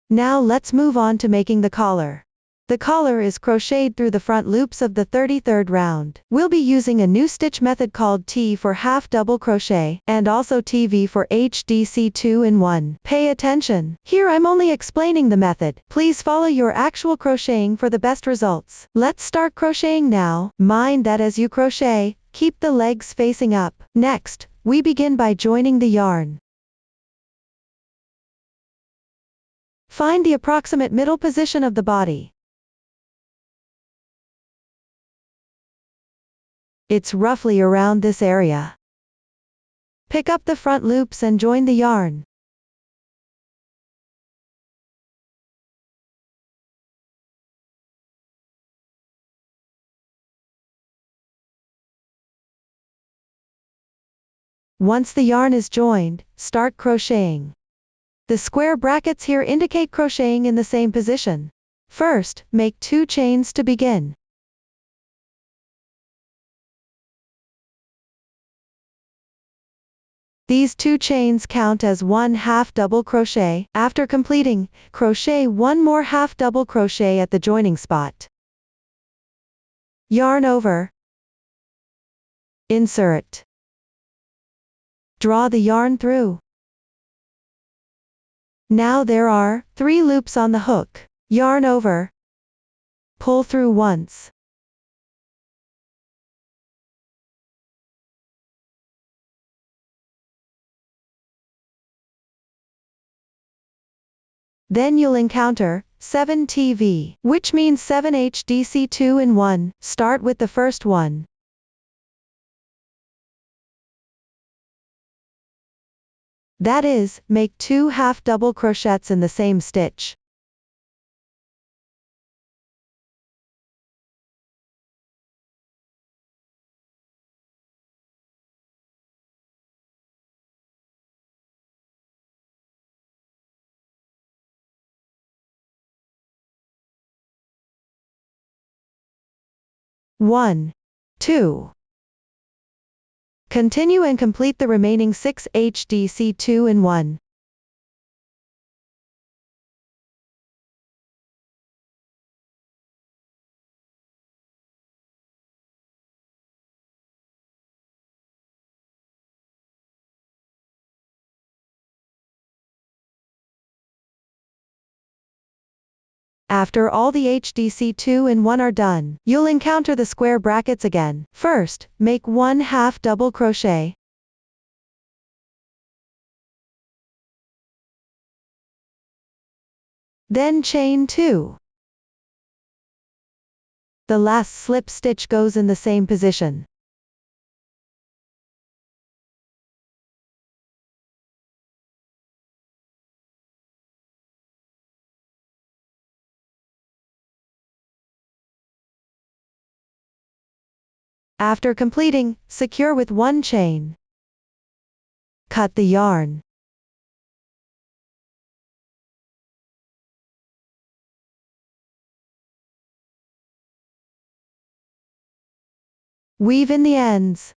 Now let's move on to making the collar. The collar is crocheted through the front loops of the 33rd round. We'll be using a new stitch method called T for half double crochet, and also TV for HDC 2-in-1. Pay attention. Here I'm only explaining the method. Please follow your actual crocheting for the best results. Let's start crocheting now. Mind that as you crochet, keep the legs facing up. Next, we begin by joining the yarn. Find the approximate middle position of the body. It's roughly around this area. Pick up the front loops and join the yarn. Once the yarn is joined, start crocheting. The square brackets here indicate crocheting in the same position. First, make 2 chains to begin. These 2 chains count as 1 half double crochet. After completing, crochet 1 more half double crochet at the joining spot. Yarn over. Insert. Draw the yarn through. Now there are 3 loops on the hook. Yarn over. Pull through once. Then you'll encounter 7 TV, which means 7 HDC 2-in-1. Start with the first one. That is, make 2 half double crochets in the same stitch. One, 2. Continue and complete the remaining 6 HDC 2-in-1. After all the HDC 2-in-1 are done, you'll encounter the square brackets again. First, make 1 half double crochet. Then chain 2. The last slip stitch goes in the same position. After completing, secure with 1 chain. Cut the yarn. Weave in the ends.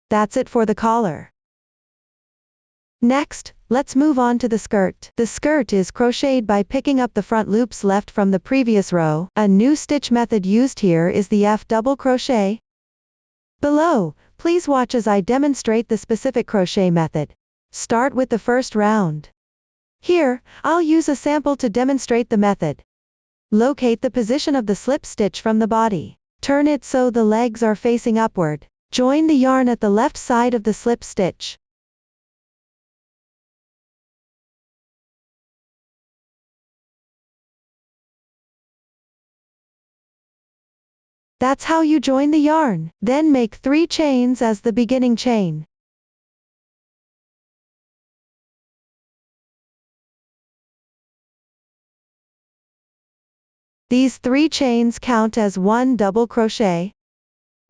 That's it for the collar. Next, let's move on to the skirt. The skirt is crocheted by picking up the front loops left from the previous row. A new stitch method used here is the F double crochet. Below, please watch as I demonstrate the specific crochet method. Start with the first round. Here, I'll use a sample to demonstrate the method. Locate the position of the slip stitch from the body. Turn it so the legs are facing upward. Join the yarn at the left side of the slip stitch. That's how you join the yarn. Then make 3 chains as the beginning chain. These 3 chains count as 1 double crochet.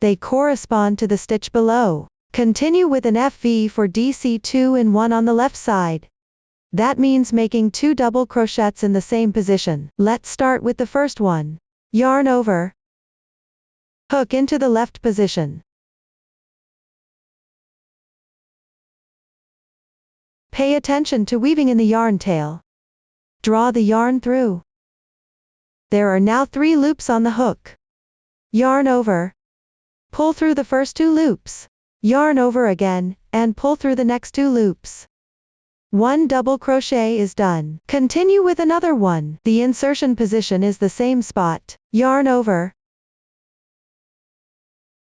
They correspond to the stitch below. Continue with an FV for DC2 in 1 on the left side. That means making 2 double crochets in the same position. Let's start with the first one. Yarn over. Hook into the left position. Pay attention to weaving in the yarn tail. Draw the yarn through. There are now 3 loops on the hook. Yarn over. Pull through the first 2 loops. Yarn over again, and pull through the next 2 loops. 1 double crochet is done. Continue with another one. The insertion position is the same spot. Yarn over.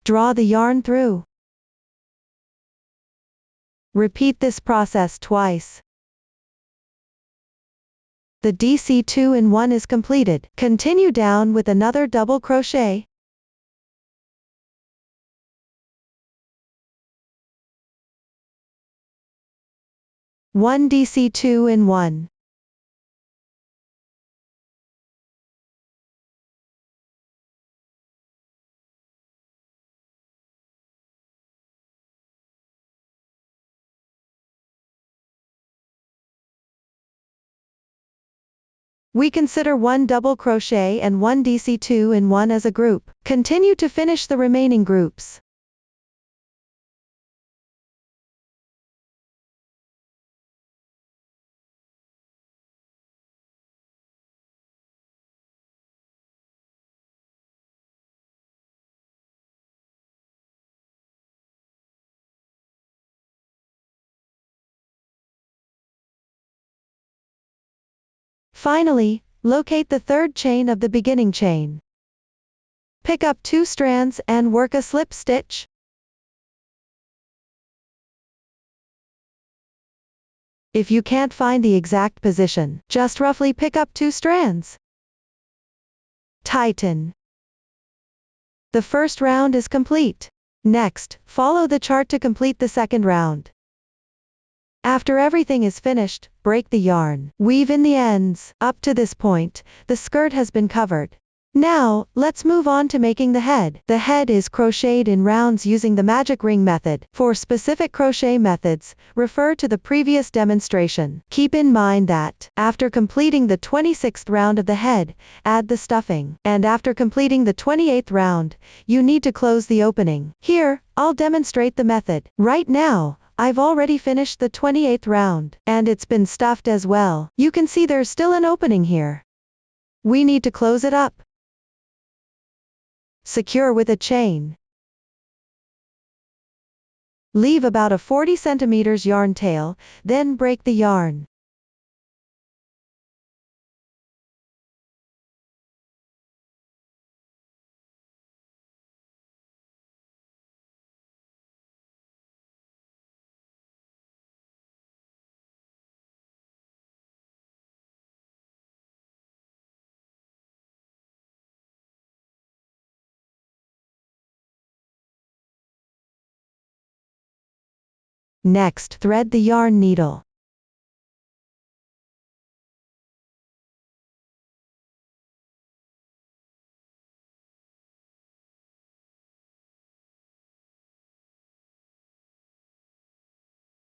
Draw the yarn through. Repeat this process twice. The DC2 in 1 is completed. Continue down with another double crochet. One DC2 in 1. We consider 1 double crochet and 1 DC2 in 1 as a group. Continue to finish the remaining groups. Finally, locate the third chain of the beginning chain. Pick up 2 strands and work a slip stitch. If you can't find the exact position, just roughly pick up 2 strands. Tighten. The first round is complete. Next, follow the chart to complete the second round. After everything is finished, break the yarn. Weave in the ends. Up to this point, the skirt has been covered. Now, let's move on to making the head. The head is crocheted in rounds using the magic ring method. For specific crochet methods, refer to the previous demonstration. Keep in mind that, after completing the 26th round of the head, add the stuffing. And after completing the 28th round, you need to close the opening. Here, I'll demonstrate the method. Right now, I've already finished the 28th round, and it's been stuffed as well. You can see there's still an opening here. We need to close it up. Secure with a chain. Leave about a 40 cm yarn tail, then break the yarn. Next, thread the yarn needle.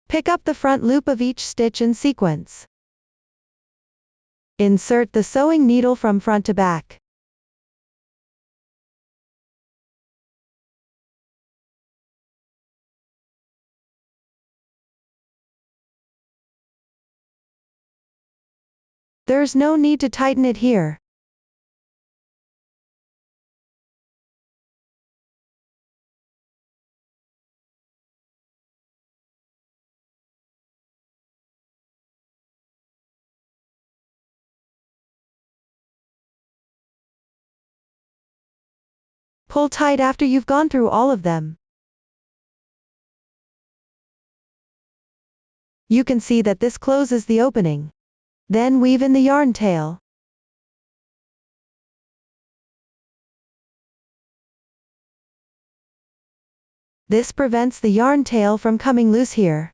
Pick up the front loop of each stitch in sequence. Insert the sewing needle from front to back. There's no need to tighten it here. Pull tight after you've gone through all of them. You can see that this closes the opening. Then weave in the yarn tail. This prevents the yarn tail from coming loose here.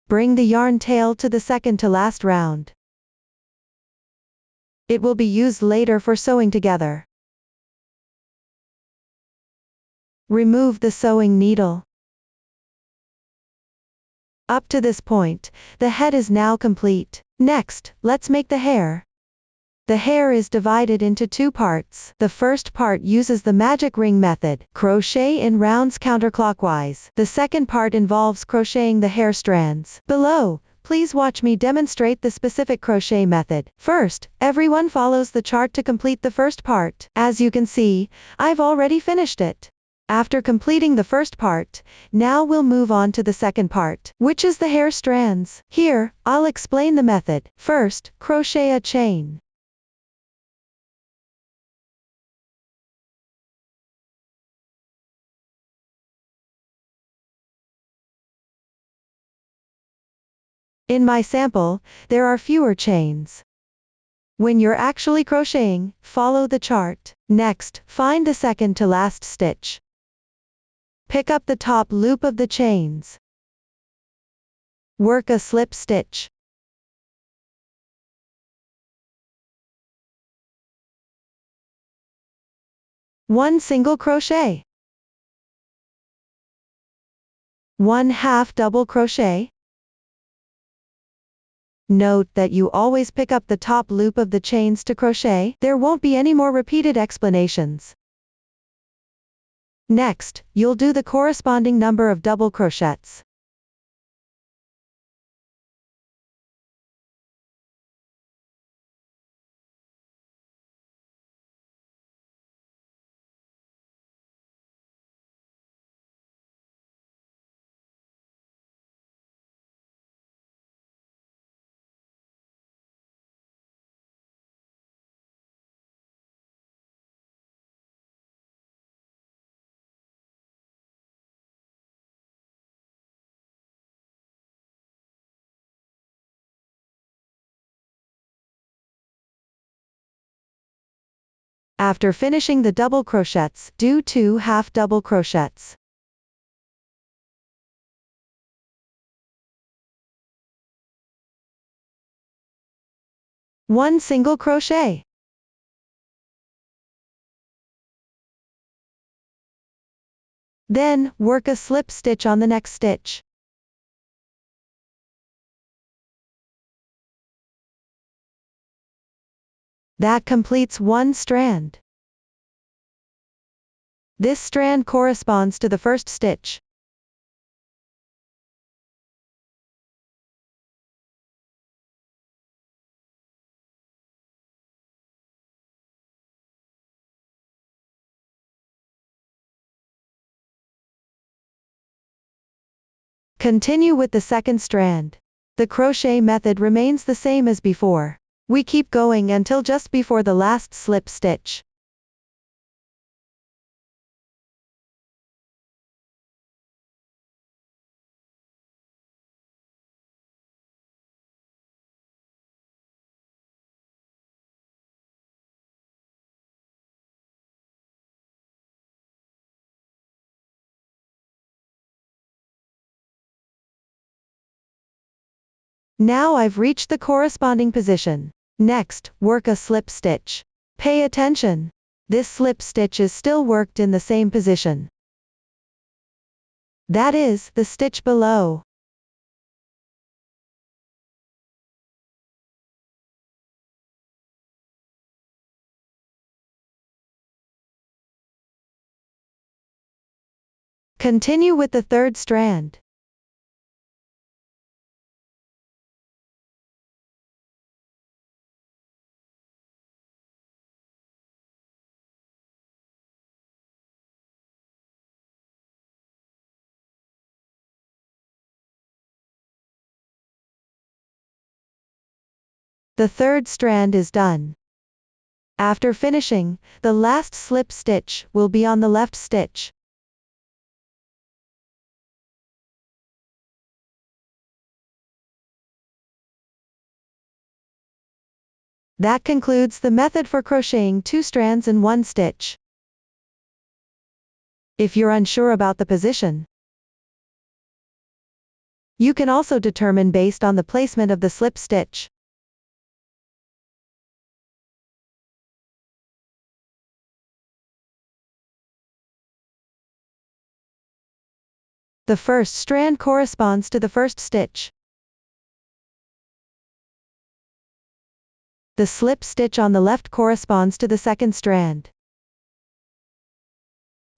Bring the yarn tail to the second to last round. It will be used later for sewing together. Remove the sewing needle. Up to this point, the head is now complete. Next, let's make the hair. The hair is divided into two parts. The first part uses the magic ring method, crochet in rounds counterclockwise. The second part involves crocheting the hair strands. Below, please watch me demonstrate the specific crochet method. First, everyone follows the chart to complete the first part. As you can see, I've already finished it. After completing the first part, now we'll move on to the second part, which is the hair strands. Here, I'll explain the method. First, crochet a chain. In my sample, there are fewer chains. When you're actually crocheting, follow the chart. Next, find the second to last stitch. Pick up the top loop of the chains. Work a slip stitch. One single crochet. One half double crochet. Note that you always pick up the top loop of the chains to crochet. There won't be any more repeated explanations. Next, you'll do the corresponding number of double crochets. After finishing the double crochets, do 2 half double crochets. One single crochet. Then, work a slip stitch on the next stitch. That completes one strand. This strand corresponds to the first stitch. Continue with the second strand. The crochet method remains the same as before. We keep going until just before the last slip stitch. Now I've reached the corresponding position. Next, work a slip stitch. Pay attention. This slip stitch is still worked in the same position. That is, the stitch below. Continue with the third strand. The third strand is done. After finishing, the last slip stitch will be on the left stitch. That concludes the method for crocheting 2 strands in 1 stitch. If you're unsure about the position, you can also determine based on the placement of the slip stitch. The first strand corresponds to the first stitch. The slip stitch on the left corresponds to the second strand.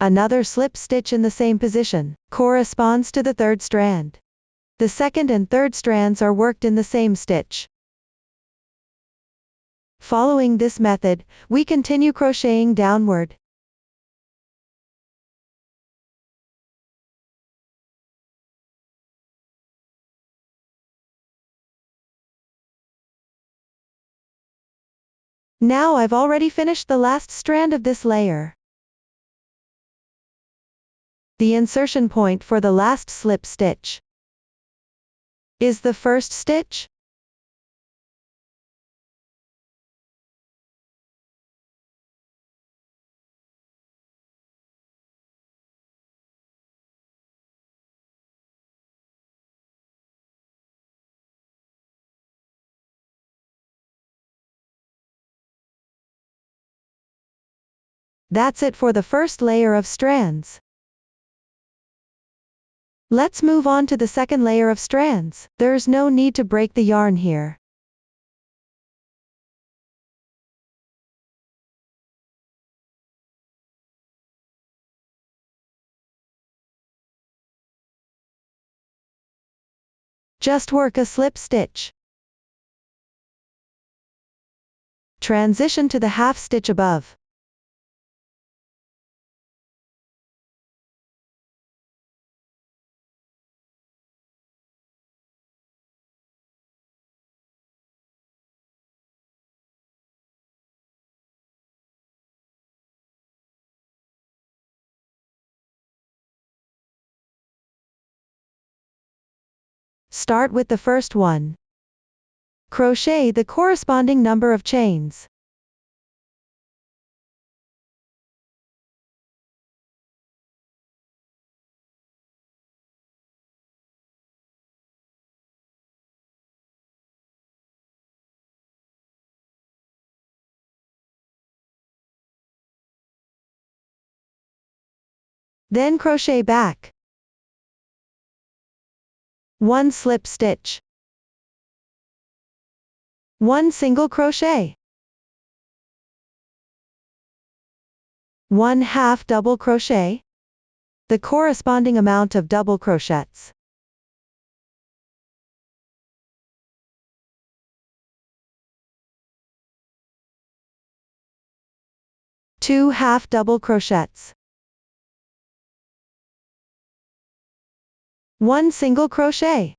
Another slip stitch in the same position corresponds to the third strand. The second and third strands are worked in the same stitch. Following this method, we continue crocheting downward. Now I've already finished the last strand of this layer. The insertion point for the last slip stitch is the first stitch. That's it for the first layer of strands. Let's move on to the second layer of strands. There's no need to break the yarn here. Just work a slip stitch. Transition to the half stitch above. Start with the first one. Crochet the corresponding number of chains. Then crochet back. 1 slip stitch. 1 single crochet. 1 half double crochet. The corresponding amount of double crochets. 2 half double crochets. 1 single crochet.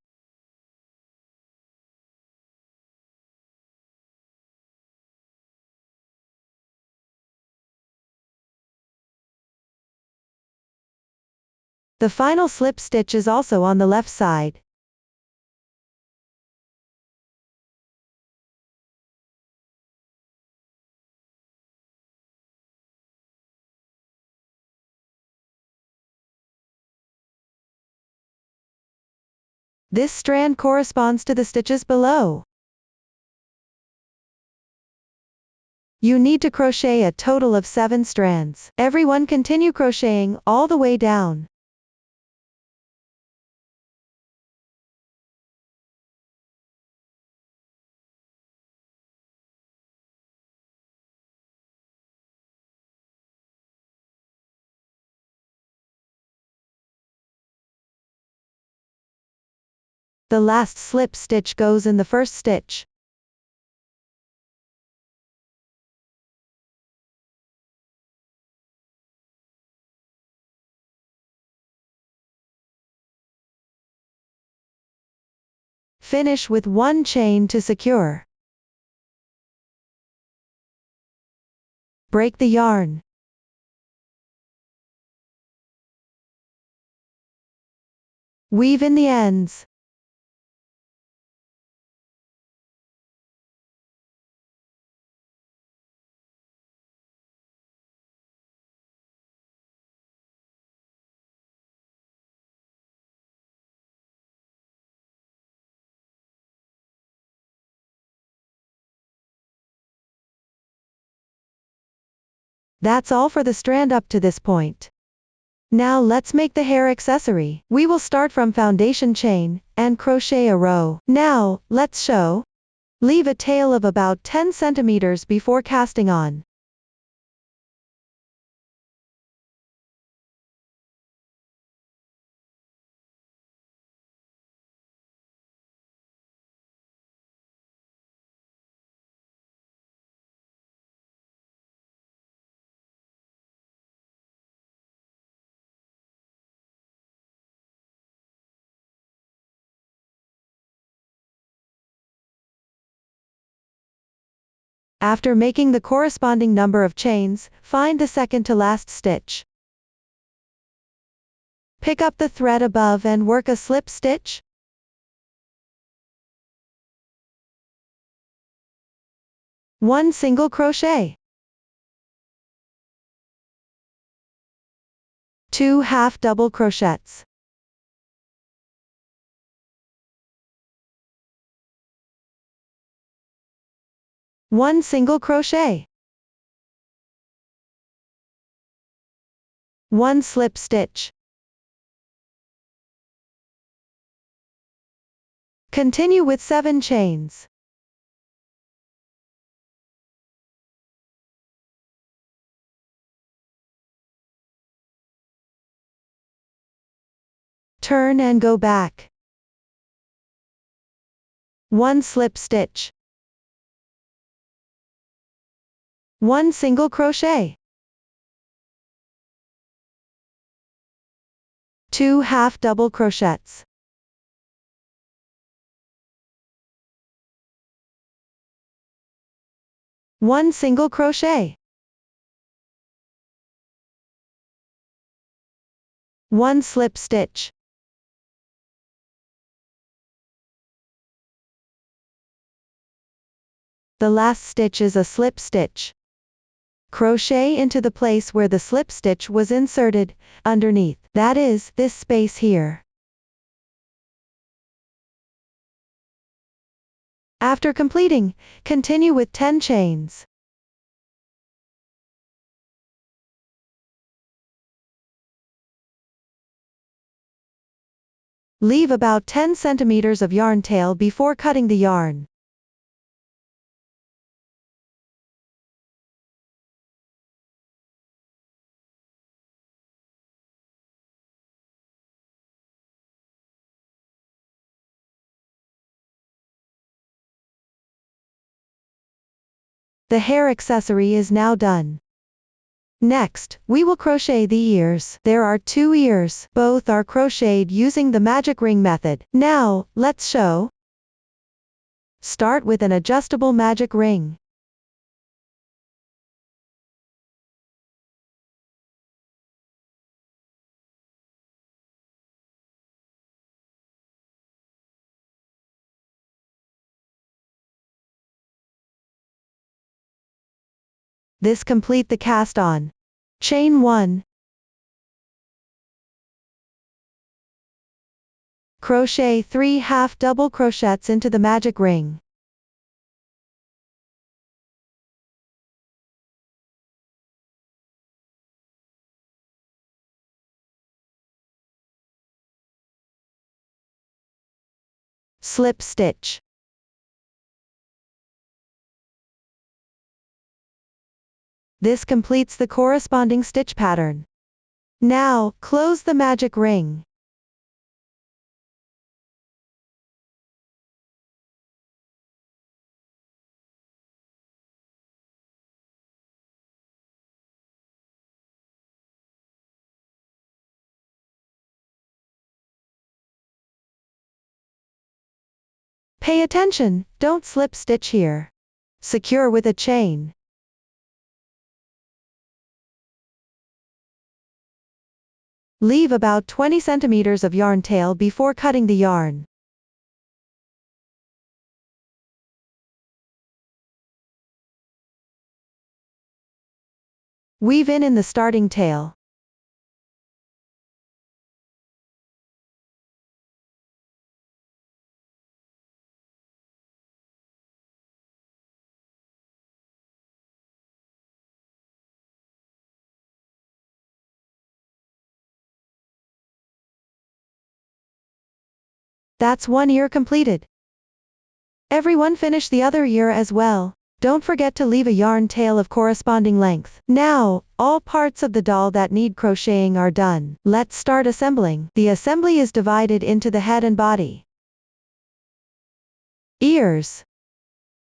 The final slip stitch is also on the left side. This strand corresponds to the stitches below. You need to crochet a total of 7 strands. Everyone continue crocheting all the way down. The last slip stitch goes in the first stitch. Finish with 1 chain to secure. Break the yarn. Weave in the ends. That's all for the strand up to this point. Now let's make the hair accessory. We will start from foundation chain, and crochet a row. Now, let's sew. Leave a tail of about 10 centimeters before casting on. After making the corresponding number of chains, find the second to last stitch. Pick up the thread above and work a slip stitch. One single crochet. 2 half double crochets. One single crochet. One slip stitch. Continue with 7 chains. Turn and go back. One slip stitch. One single crochet. 2 half double crochets. One single crochet. One slip stitch. The last stitch is a slip stitch. Crochet into the place where the slip stitch was inserted, underneath, that is, this space here. After completing, continue with 10 chains. Leave about 10 centimeters of yarn tail before cutting the yarn. The hair accessory is now done. Next, we will crochet the ears. There are 2 ears. Both are crocheted using the magic ring method. Now, let's sew. Start with an adjustable magic ring. This complete the cast on. Chain 1. Crochet 3 half double crochets into the magic ring. Slip stitch. This completes the corresponding stitch pattern. Now, close the magic ring. Pay attention, don't slip stitch here. Secure with a chain. Leave about 20 centimeters of yarn tail before cutting the yarn. Weave in the starting tail. That's one ear completed. Everyone finish the other ear as well. Don't forget to leave a yarn tail of corresponding length. Now, all parts of the doll that need crocheting are done. Let's start assembling. The assembly is divided into the head and body, ears,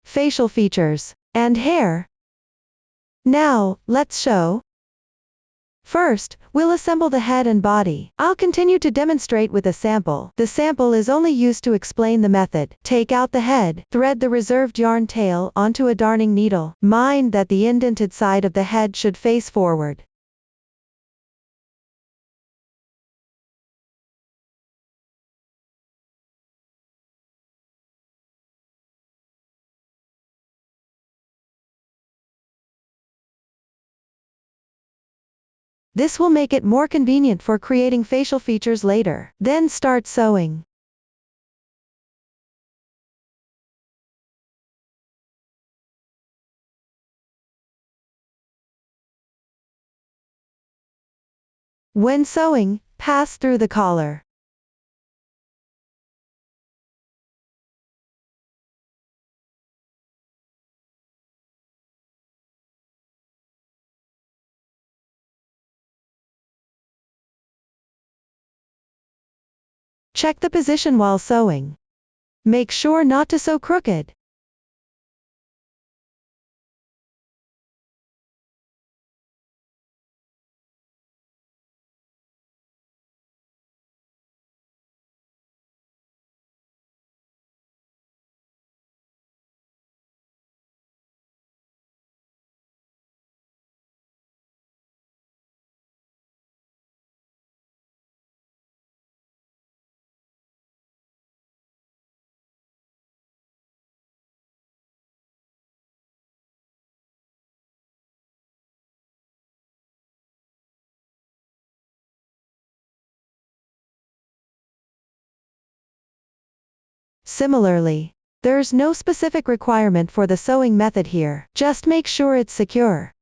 facial features, and hair. Now, let's show. First, we'll assemble the head and body. I'll continue to demonstrate with a sample. The sample is only used to explain the method. Take out the head, thread the reserved yarn tail onto a darning needle. Mind that the indented side of the head should face forward. This will make it more convenient for creating facial features later. Then start sewing. When sewing, pass through the collar. Check the position while sewing. Make sure not to sew crooked. Similarly, there's no specific requirement for the sewing method here. Just make sure it's secure.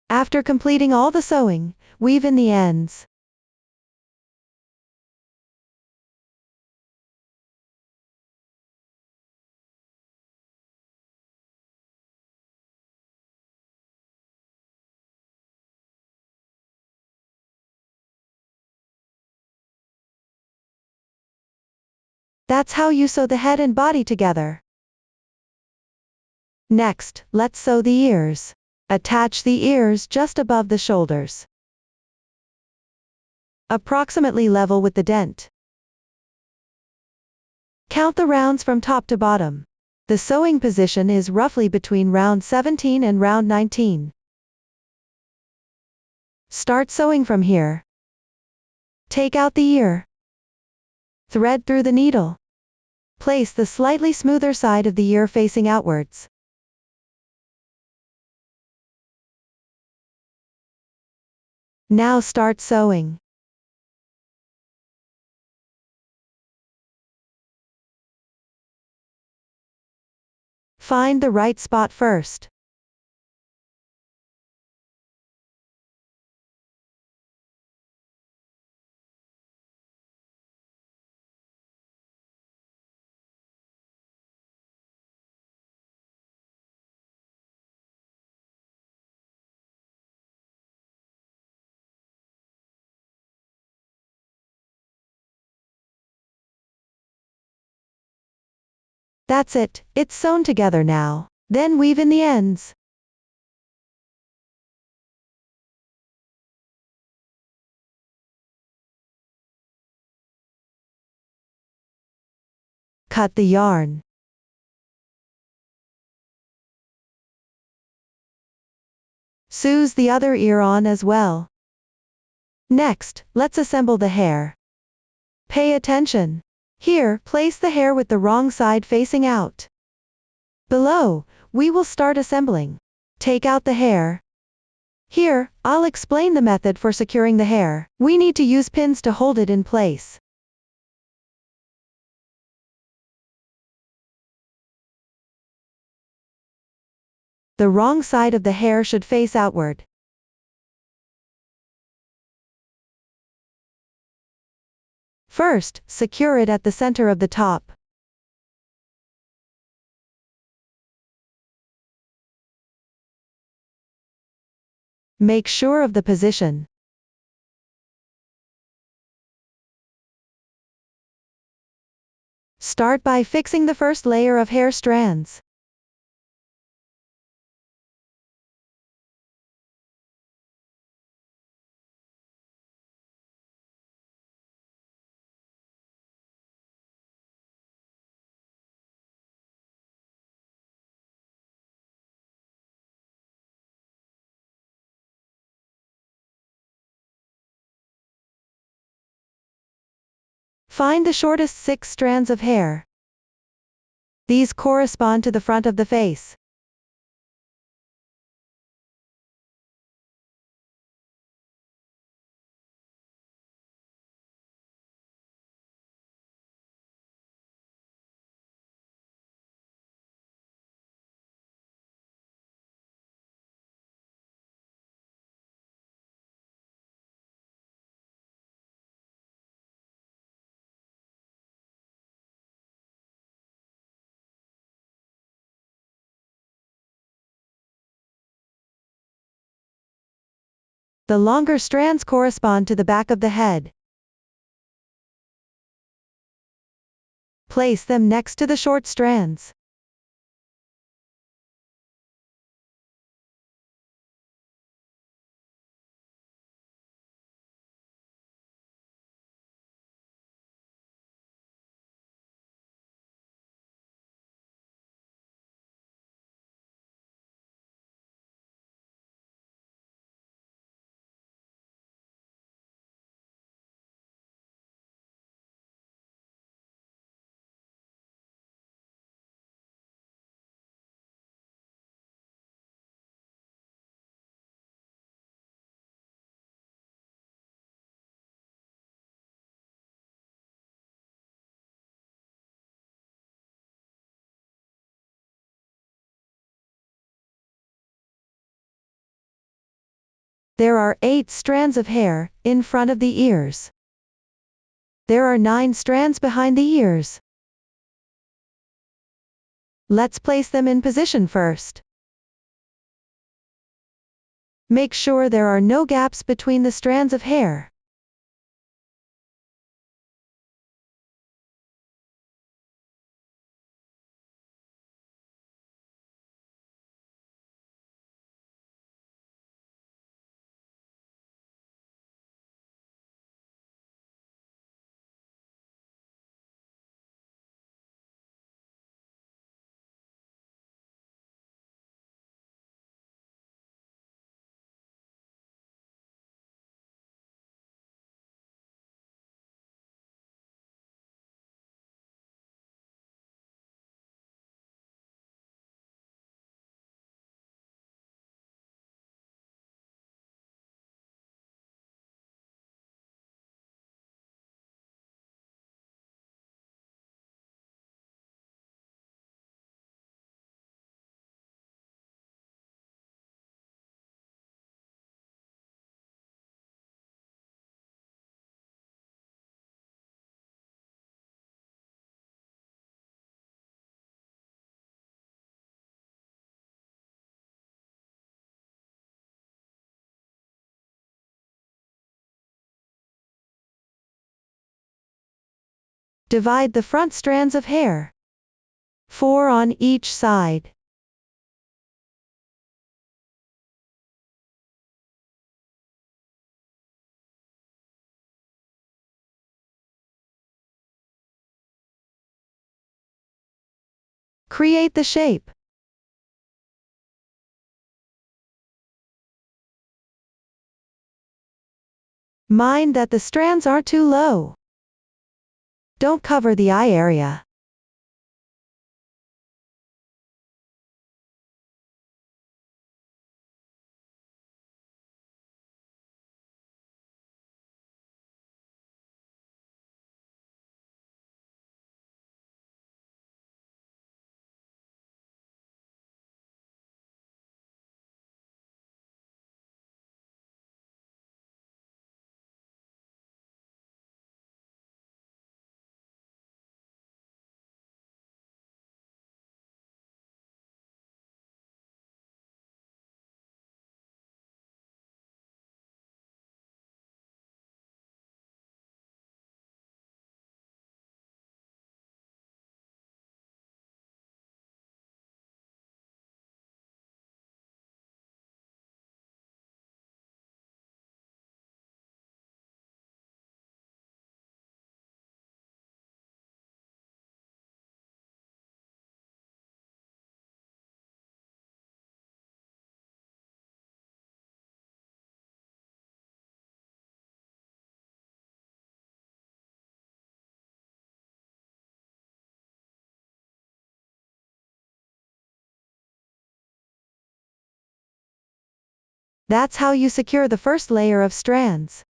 After completing all the sewing, weave in the ends. That's how you sew the head and body together. Next, let's sew the ears. Attach the ears just above the shoulders, approximately level with the dent. Count the rounds from top to bottom. The sewing position is roughly between round 17 and round 19. Start sewing from here. Take out the ear. Thread through the needle. Place the slightly smoother side of the ear facing outwards. Now start sewing. Find the right spot first. That's it, it's sewn together now. Then weave in the ends. Cut the yarn. Sews the other ear on as well. Next, let's assemble the hair. Pay attention. Here, place the hair with the wrong side facing out. Below, we will start assembling. Take out the hair. Here, I'll explain the method for securing the hair. We need to use pins to hold it in place. The wrong side of the hair should face outward. First, secure it at the center of the top. Make sure of the position. Start by fixing the first layer of hair strands. Find the shortest 6 strands of hair. These correspond to the front of the face. The longer strands correspond to the back of the head. Place them next to the short strands. There are 8 strands of hair in front of the ears. There are 9 strands behind the ears. Let's place them in position first. Make sure there are no gaps between the strands of hair. Divide the front strands of hair. 4 on each side. Create the shape. Mind that the strands aren't too low. Don't cover the eye area. That's how you secure the first layer of strands.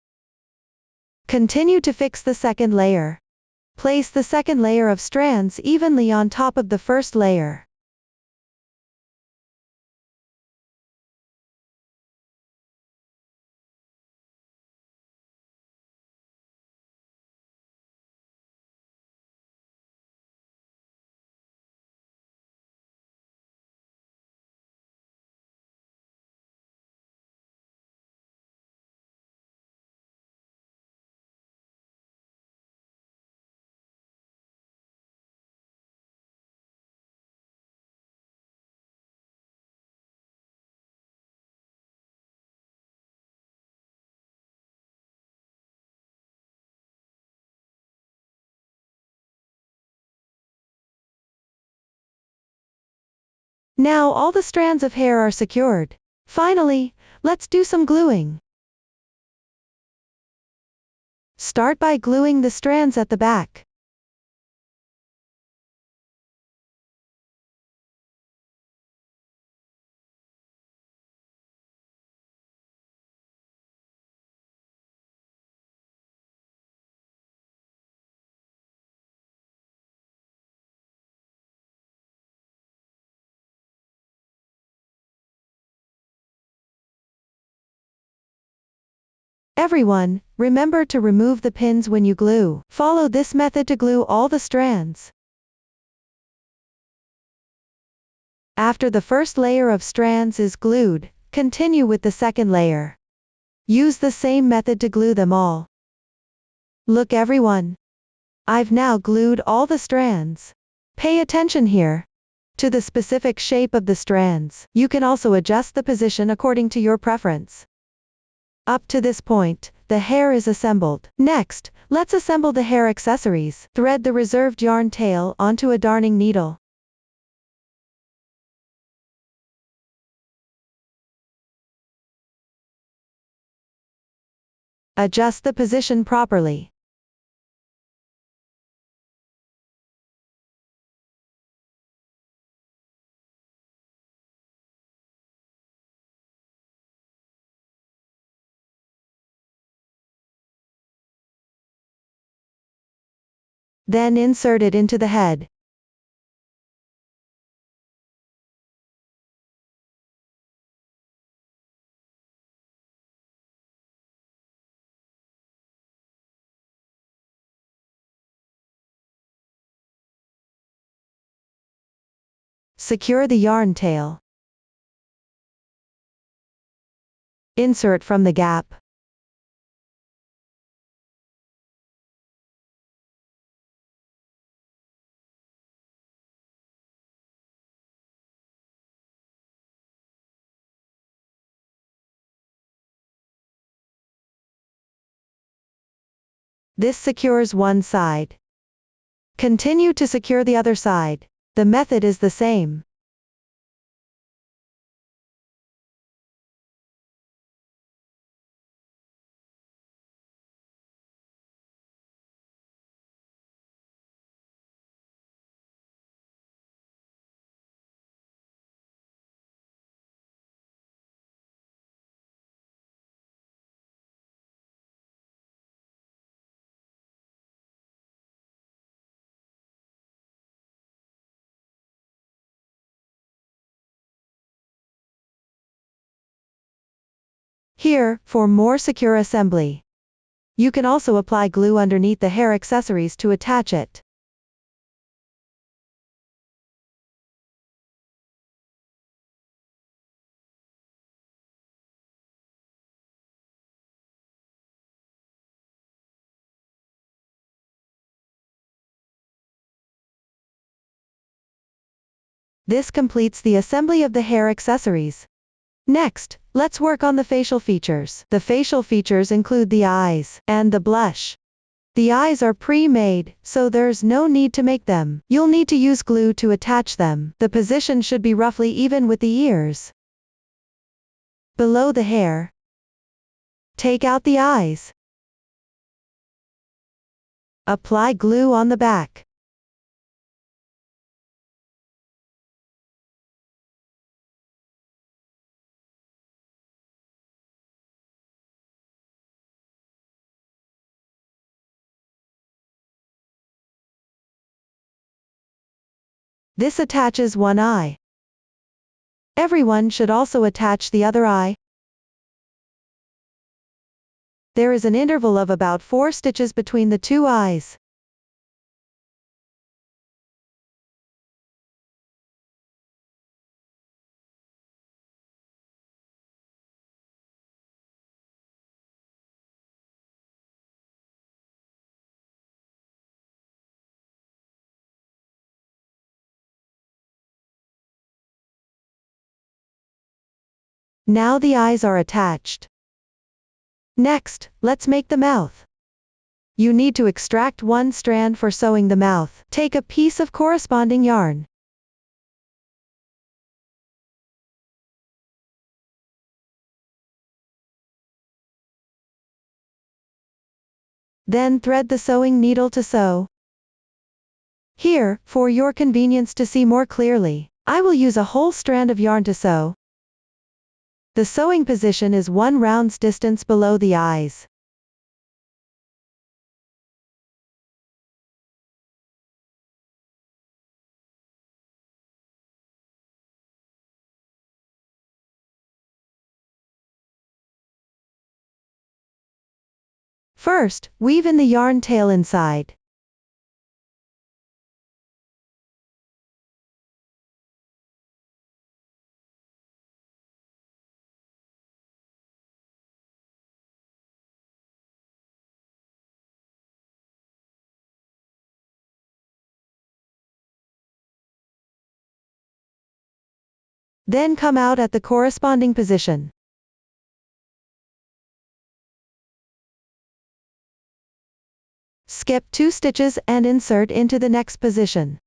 Continue to fix the second layer. Place the second layer of strands evenly on top of the first layer. Now all the strands of hair are secured. Finally, let's do some gluing. Start by gluing the strands at the back. Everyone, remember to remove the pins when you glue. Follow this method to glue all the strands. After the first layer of strands is glued, continue with the second layer. Use the same method to glue them all. Look everyone. I've now glued all the strands. Pay attention here to the specific shape of the strands. You can also adjust the position according to your preference. Up to this point, the hair is assembled. Next, let's assemble the hair accessories. Thread the reserved yarn tail onto a darning needle. Adjust the position properly. Then insert it into the head. Secure the yarn tail. Insert from the gap. This secures one side. Continue to secure the other side. The method is the same. Here, for more secure assembly, you can also apply glue underneath the hair accessories to attach it. This completes the assembly of the hair accessories. Next, let's work on the facial features. The facial features include the eyes and the blush. The eyes are pre-made, so there's no need to make them. You'll need to use glue to attach them. The position should be roughly even with the ears. Below the hair, take out the eyes. Apply glue on the back. This attaches one eye. Everyone should also attach the other eye. There is an interval of about 4 stitches between the two eyes. Now the eyes are attached. Next, let's make the mouth. You need to extract one strand for sewing the mouth. Take a piece of corresponding yarn. Then thread the sewing needle to sew. Here, for your convenience to see more clearly, I will use a whole strand of yarn to sew. The sewing position is 1 round's distance below the eyes. First, weave in the yarn tail inside. Then come out at the corresponding position. Skip 2 stitches and insert into the next position.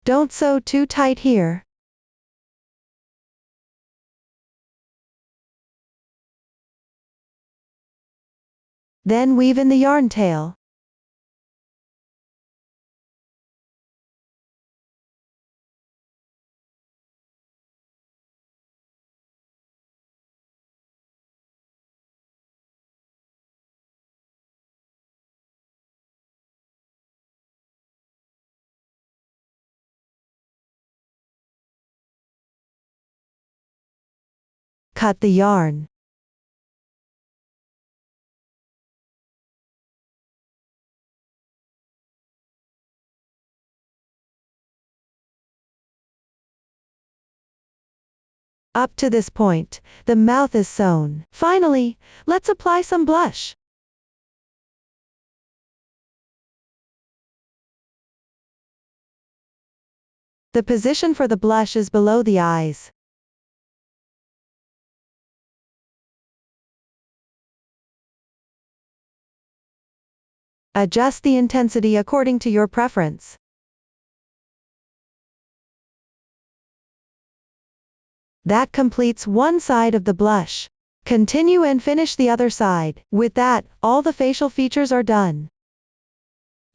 Don't sew too tight here. Then weave in the yarn tail. Cut the yarn. Up to this point, the mouth is sewn. Finally, let's apply some blush. The position for the blush is below the eyes. Adjust the intensity according to your preference. That completes one side of the blush. Continue and finish the other side. With that, all the facial features are done.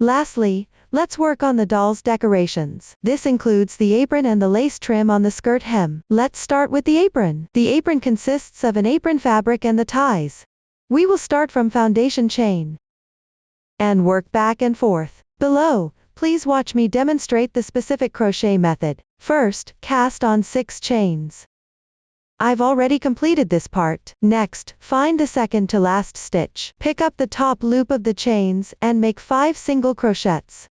Lastly, let's work on the doll's decorations. This includes the apron and the lace trim on the skirt hem. Let's start with the apron. The apron consists of an apron fabric and the ties. We will start from foundation chain and work back and forth. Below, please watch me demonstrate the specific crochet method. First, cast on 6 chains. I've already completed this part. Next, find the second to last stitch. Pick up the top loop of the chains and make 5 single crochets.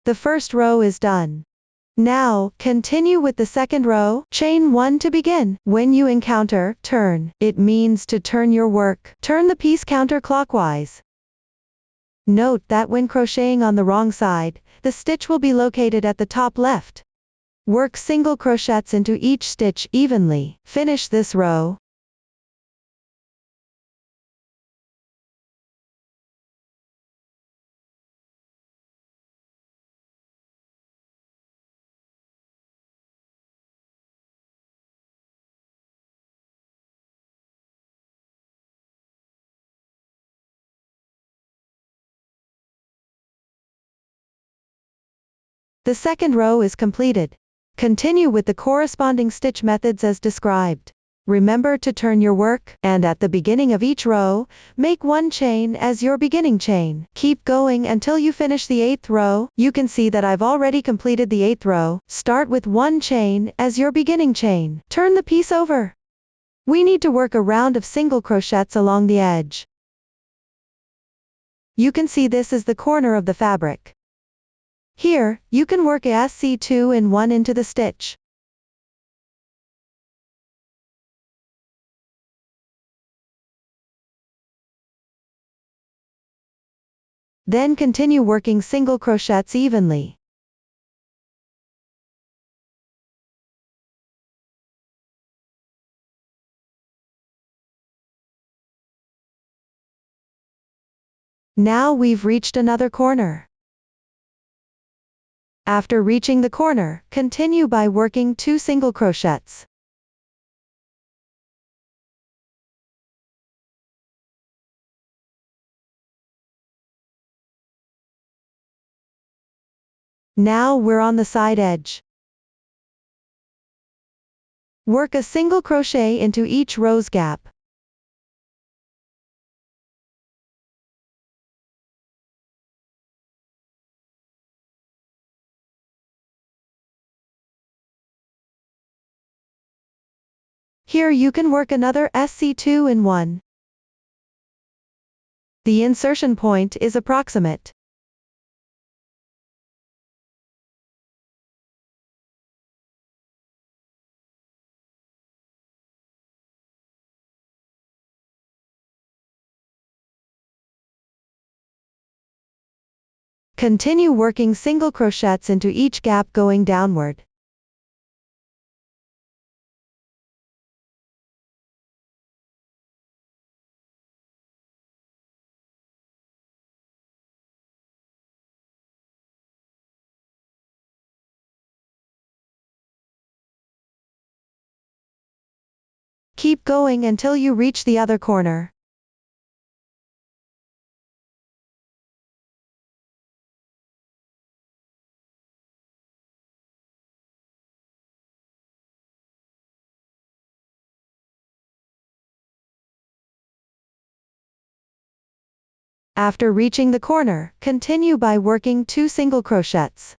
The first row is done. Now, continue with the second row, chain 1 to begin. When you encounter turn, it means to turn your work. Turn the piece counterclockwise. Note that when crocheting on the wrong side, the stitch will be located at the top left. Work single crochets into each stitch evenly. Finish this row. The second row is completed. Continue with the corresponding stitch methods as described. Remember to turn your work, and at the beginning of each row, make 1 chain as your beginning chain. Keep going until you finish the 8th row. You can see that I've already completed the 8th row. Start with 1 chain as your beginning chain. Turn the piece over. We need to work a round of single crochets along the edge. You can see this is the corner of the fabric. Here, you can work a SC2 in 1 into the stitch. Then continue working single crochets evenly. Now we've reached another corner. After reaching the corner, continue by working 2 single crochets. Now we're on the side edge. Work a single crochet into each row's gap. Here you can work another SC2 in 1. The insertion point is approximate. Continue working single crochets into each gap going downward. Keep going until you reach the other corner. After reaching the corner, continue by working 2 single crochets.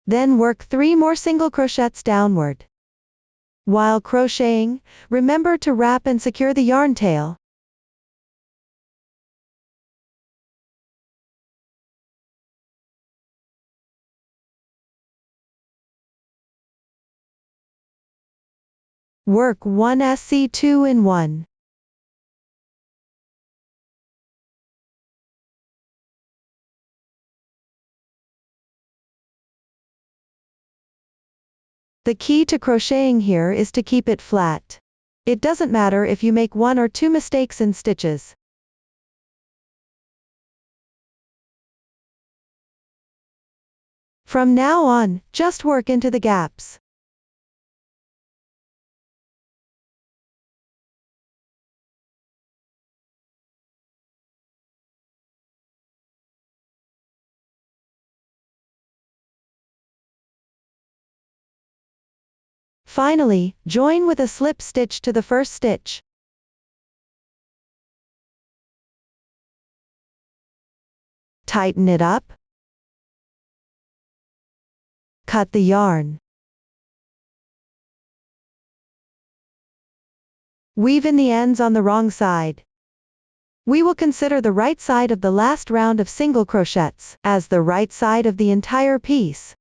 Then work 3 more single crochets downward. While crocheting, remember to wrap and secure the yarn tail. Work 1 SC2 in 1. The key to crocheting here is to keep it flat. It doesn't matter if you make 1 or 2 mistakes in stitches. From now on, just work into the gaps. Finally, join with a slip stitch to the first stitch. Tighten it up. Cut the yarn. Weave in the ends on the wrong side. We will consider the right side of the last round of single crochets as the right side of the entire piece.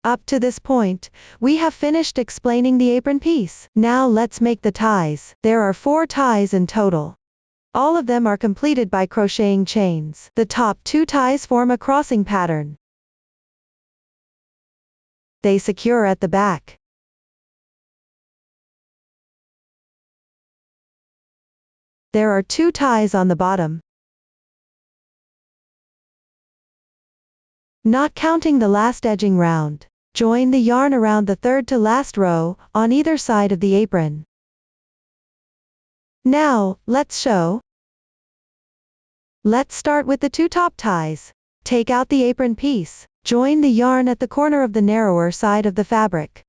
Up to this point, we have finished explaining the apron piece. Now let's make the ties. There are 4 ties in total. All of them are completed by crocheting chains. The top 2 ties form a crossing pattern. They secure at the back. There are 2 ties on the bottom. Not counting the last edging round. Join the yarn around the third to last row, on either side of the apron. Now, let's show. Let's start with the 2 top ties. Take out the apron piece. Join the yarn at the corner of the narrower side of the fabric.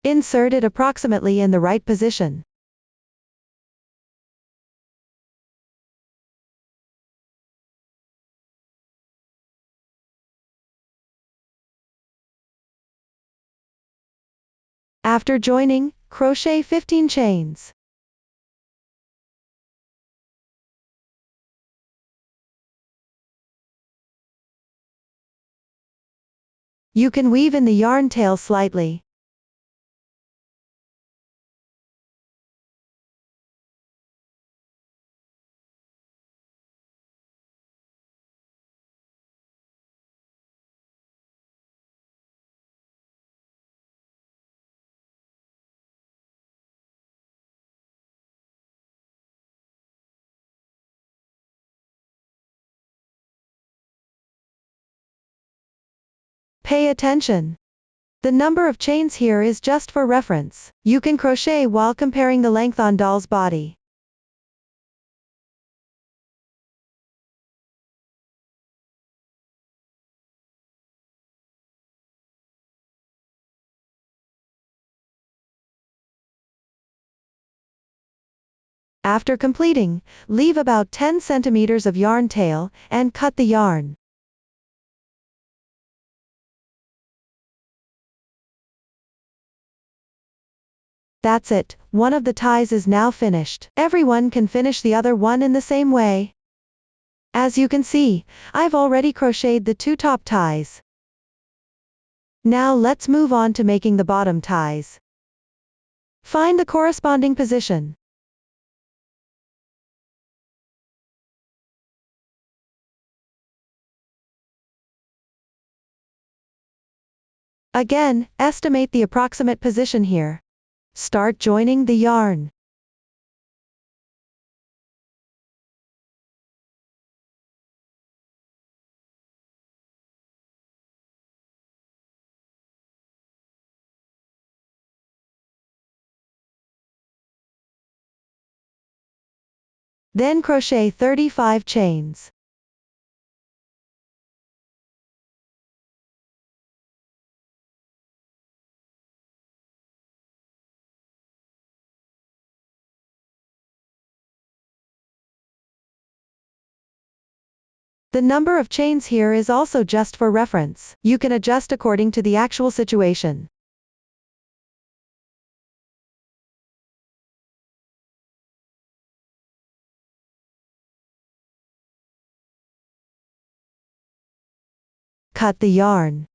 Insert it approximately in the right position. After joining, crochet 15 chains. You can weave in the yarn tail slightly. Pay attention. The number of chains here is just for reference. You can crochet while comparing the length on doll's body. After completing, leave about 10 centimeters of yarn tail, and cut the yarn. That's it, one of the ties is now finished. Everyone can finish the other one in the same way. As you can see, I've already crocheted the 2 top ties. Now let's move on to making the bottom ties. Find the corresponding position. Again, estimate the approximate position here. Start joining the yarn. Then crochet 35 chains. The number of chains here is also just for reference. You can adjust according to the actual situation. Cut the yarn.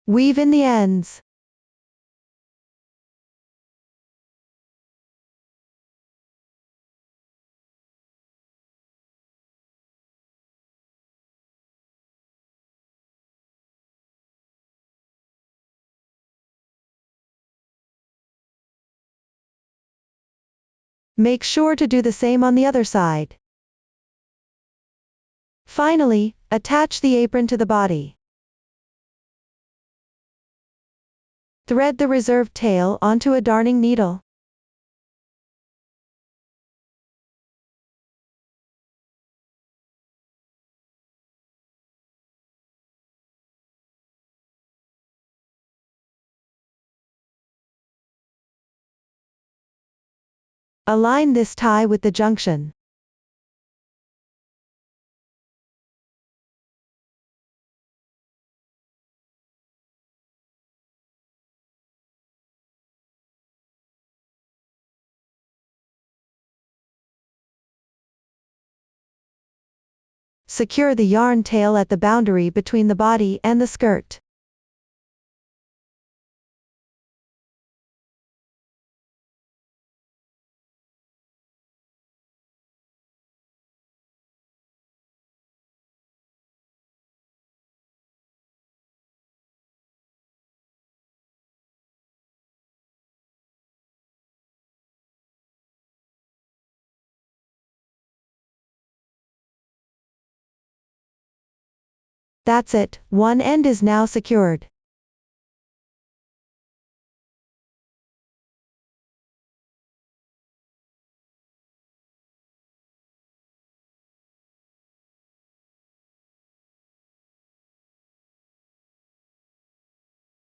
Weave in the ends. Make sure to do the same on the other side. Finally, attach the apron to the body. Thread the reserved tail onto a darning needle. Align this tie with the junction. Secure the yarn tail at the boundary between the body and the skirt. That's it, one end is now secured.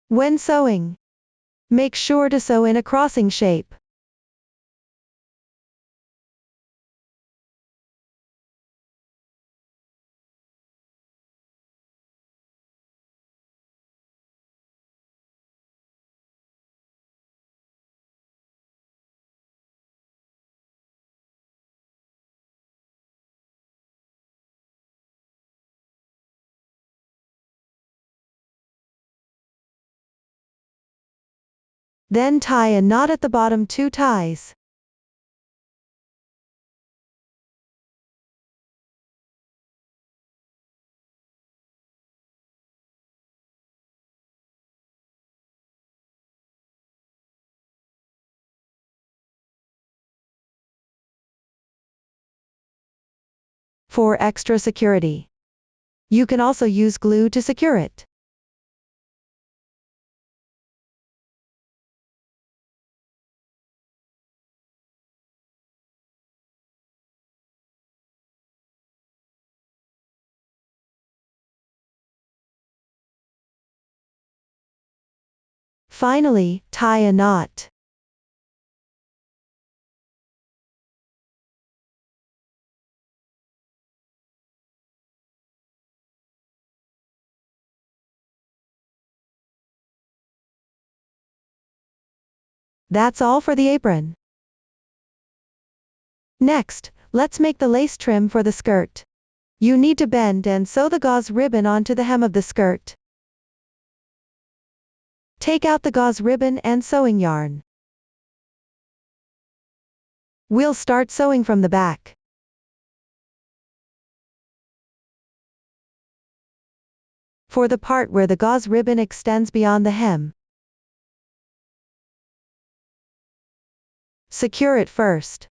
When sewing, make sure to sew in a crossing shape. Then tie a knot at the bottom 2 ties. For extra security, you can also use glue to secure it. Finally, tie a knot. That's all for the apron. Next, let's make the lace trim for the skirt. You need to bend and sew the gauze ribbon onto the hem of the skirt. Take out the gauze ribbon and sewing yarn. We'll start sewing from the back. For the part where the gauze ribbon extends beyond the hem, secure it first.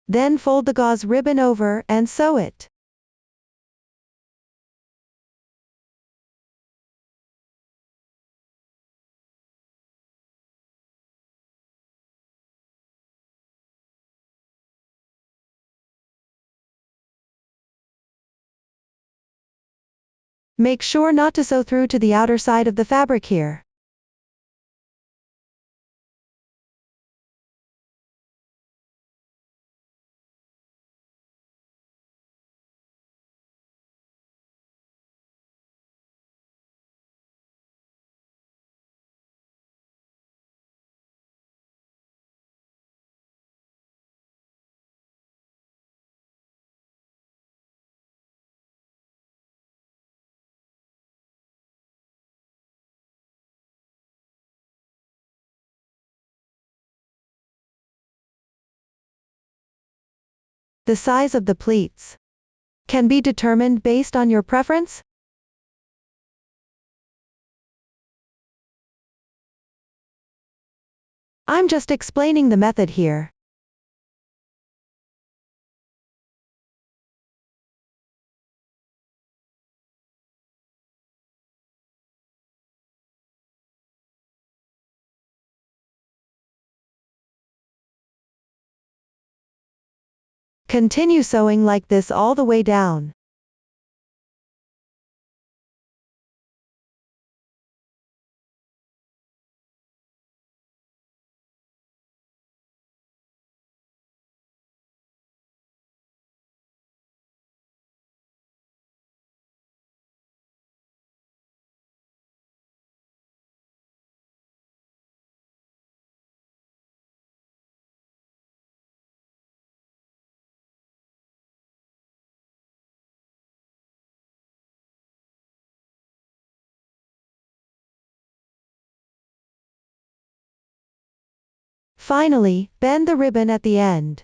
Then fold the gauze ribbon over and sew it. Make sure not to sew through to the outer side of the fabric here. The size of the pleats can be determined based on your preference. I'm just explaining the method here. Continue sewing like this all the way down. Finally, bend the ribbon at the end.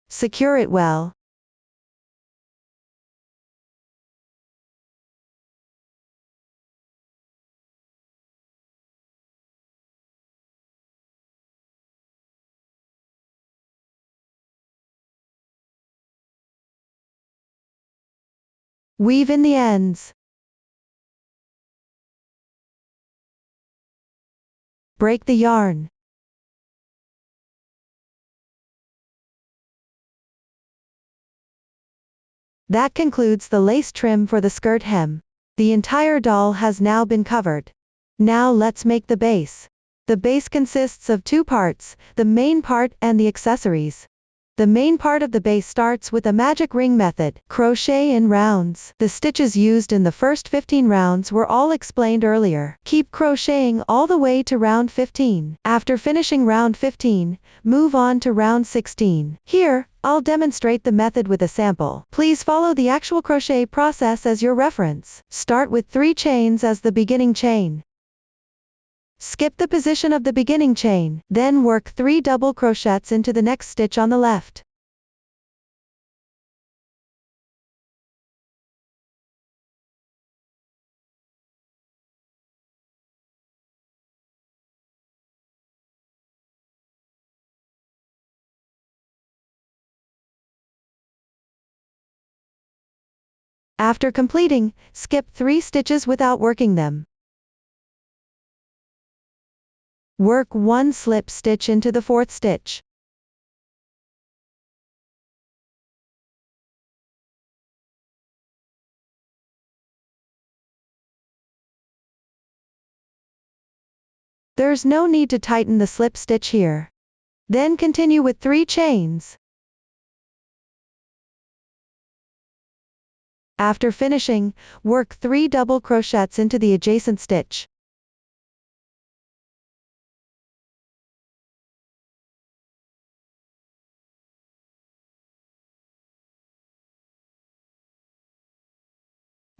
Secure it well. Weave in the ends. Break the yarn. That concludes the lace trim for the skirt hem. The entire doll has now been covered. Now let's make the base. The base consists of two parts, the main part and the accessories. The main part of the base starts with a magic ring method, crochet in rounds. The stitches used in the first 15 rounds were all explained earlier. Keep crocheting all the way to round 15. After finishing round 15, move on to round 16. Here, I'll demonstrate the method with a sample. Please follow the actual crochet process as your reference. Start with 3 chains as the beginning chain. Skip the position of the beginning chain, then work 3 double crochets into the next stitch on the left. After completing, skip 3 stitches without working them. Work 1 slip stitch into the 4th stitch. There's no need to tighten the slip stitch here. Then continue with 3 chains. After finishing, work 3 double crochets into the adjacent stitch.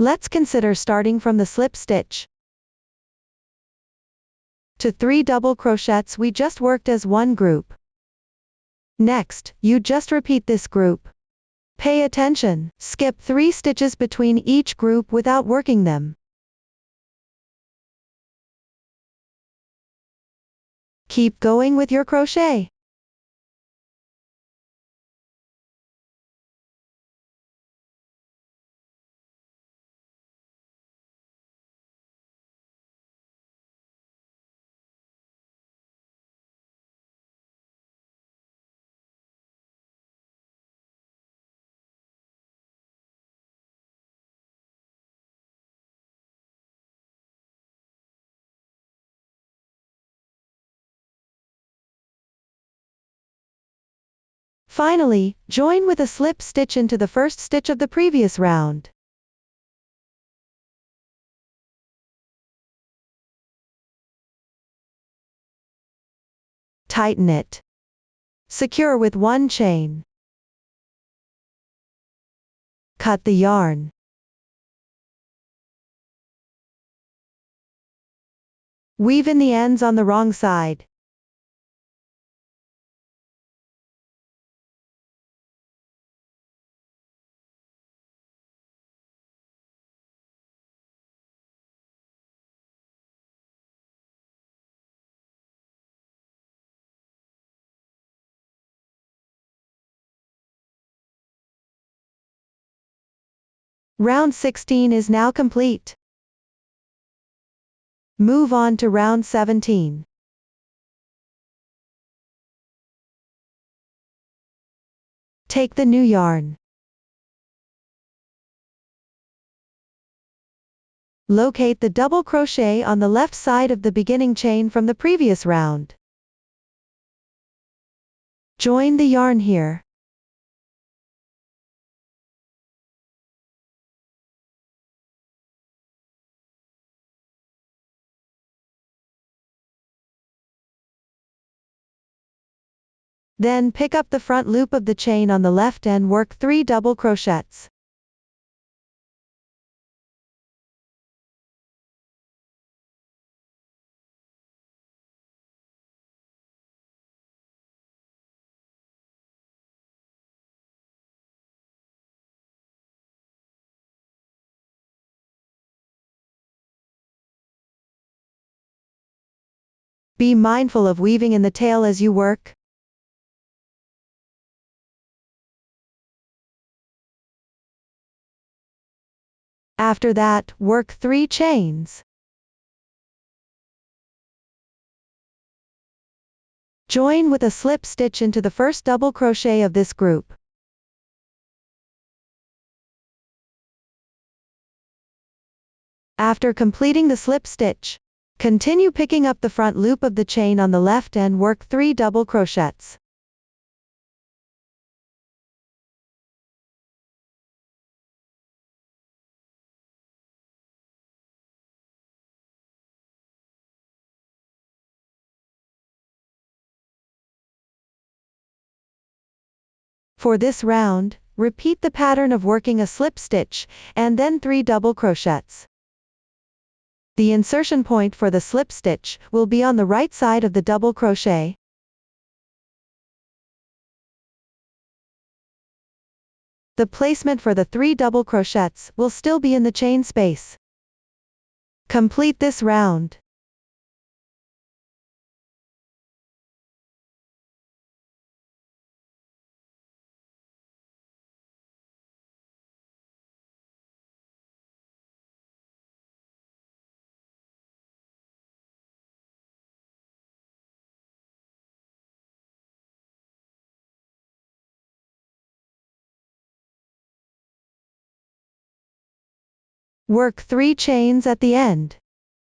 Let's consider starting from the slip stitch. To 3 double crochets we just worked as one group. Next, you just repeat this group. Pay attention, skip 3 stitches between each group without working them. Keep going with your crochet. Finally, join with a slip stitch into the first stitch of the previous round. Tighten it. Secure with 1 chain. Cut the yarn. Weave in the ends on the wrong side. Round 16 is now complete. Move on to round 17. Take the new yarn. Locate the double crochet on the left side of the beginning chain from the previous round. Join the yarn here. Then pick up the front loop of the chain on the left and work 3 double crochets. Be mindful of weaving in the tail as you work. After that, work 3 chains. Join with a slip stitch into the first double crochet of this group. After completing the slip stitch, continue picking up the front loop of the chain on the left and work 3 double crochets. For this round, repeat the pattern of working a slip stitch, and then 3 double crochets. The insertion point for the slip stitch will be on the right side of the double crochet. The placement for the 3 double crochets will still be in the chain space. Complete this round. Work 3 chains at the end.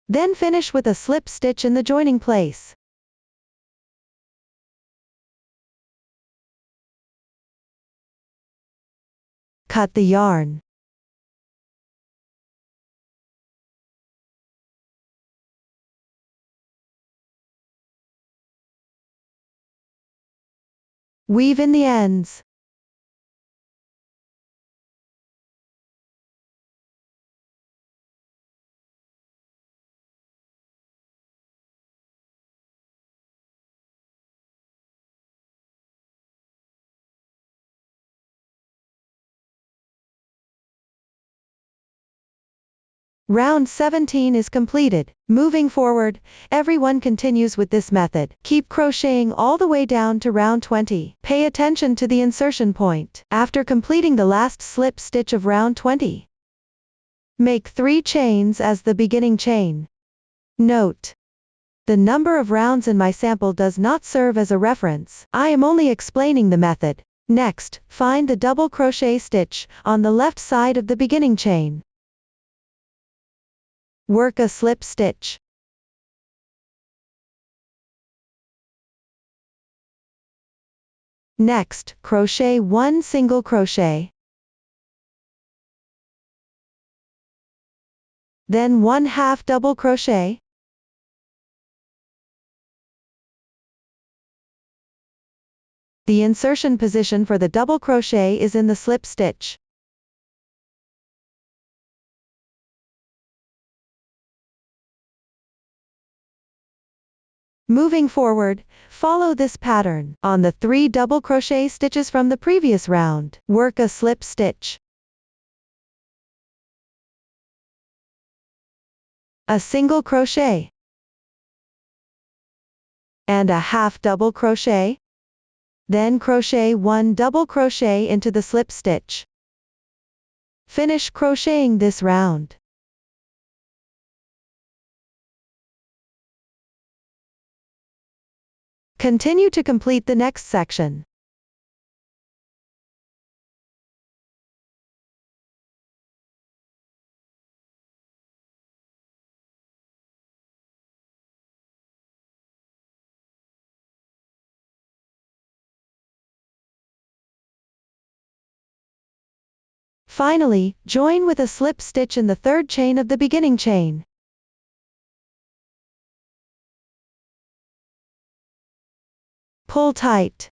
Then finish with a slip stitch in the joining place. Cut the yarn. Weave in the ends. Round 17 is completed. Moving forward, everyone continues with this method. Keep crocheting all the way down to round 20. Pay attention to the insertion point. After completing the last slip stitch of round 20, make 3 chains as the beginning chain. Note: the number of rounds in my sample does not serve as a reference. I am only explaining the method. Next, find the double crochet stitch on the left side of the beginning chain. Work a slip stitch. Next, crochet 1 single crochet. Then 1/2 double crochet. The insertion position for the double crochet is in the slip stitch. Moving forward, follow this pattern. On the 3 double crochet stitches from the previous round, work a slip stitch, a single crochet, and a 1/2 double crochet. Then crochet 1 double crochet into the slip stitch. Finish crocheting this round. Continue to complete the next section. Finally, join with a slip stitch in the 3rd chain of the beginning chain. Pull tight.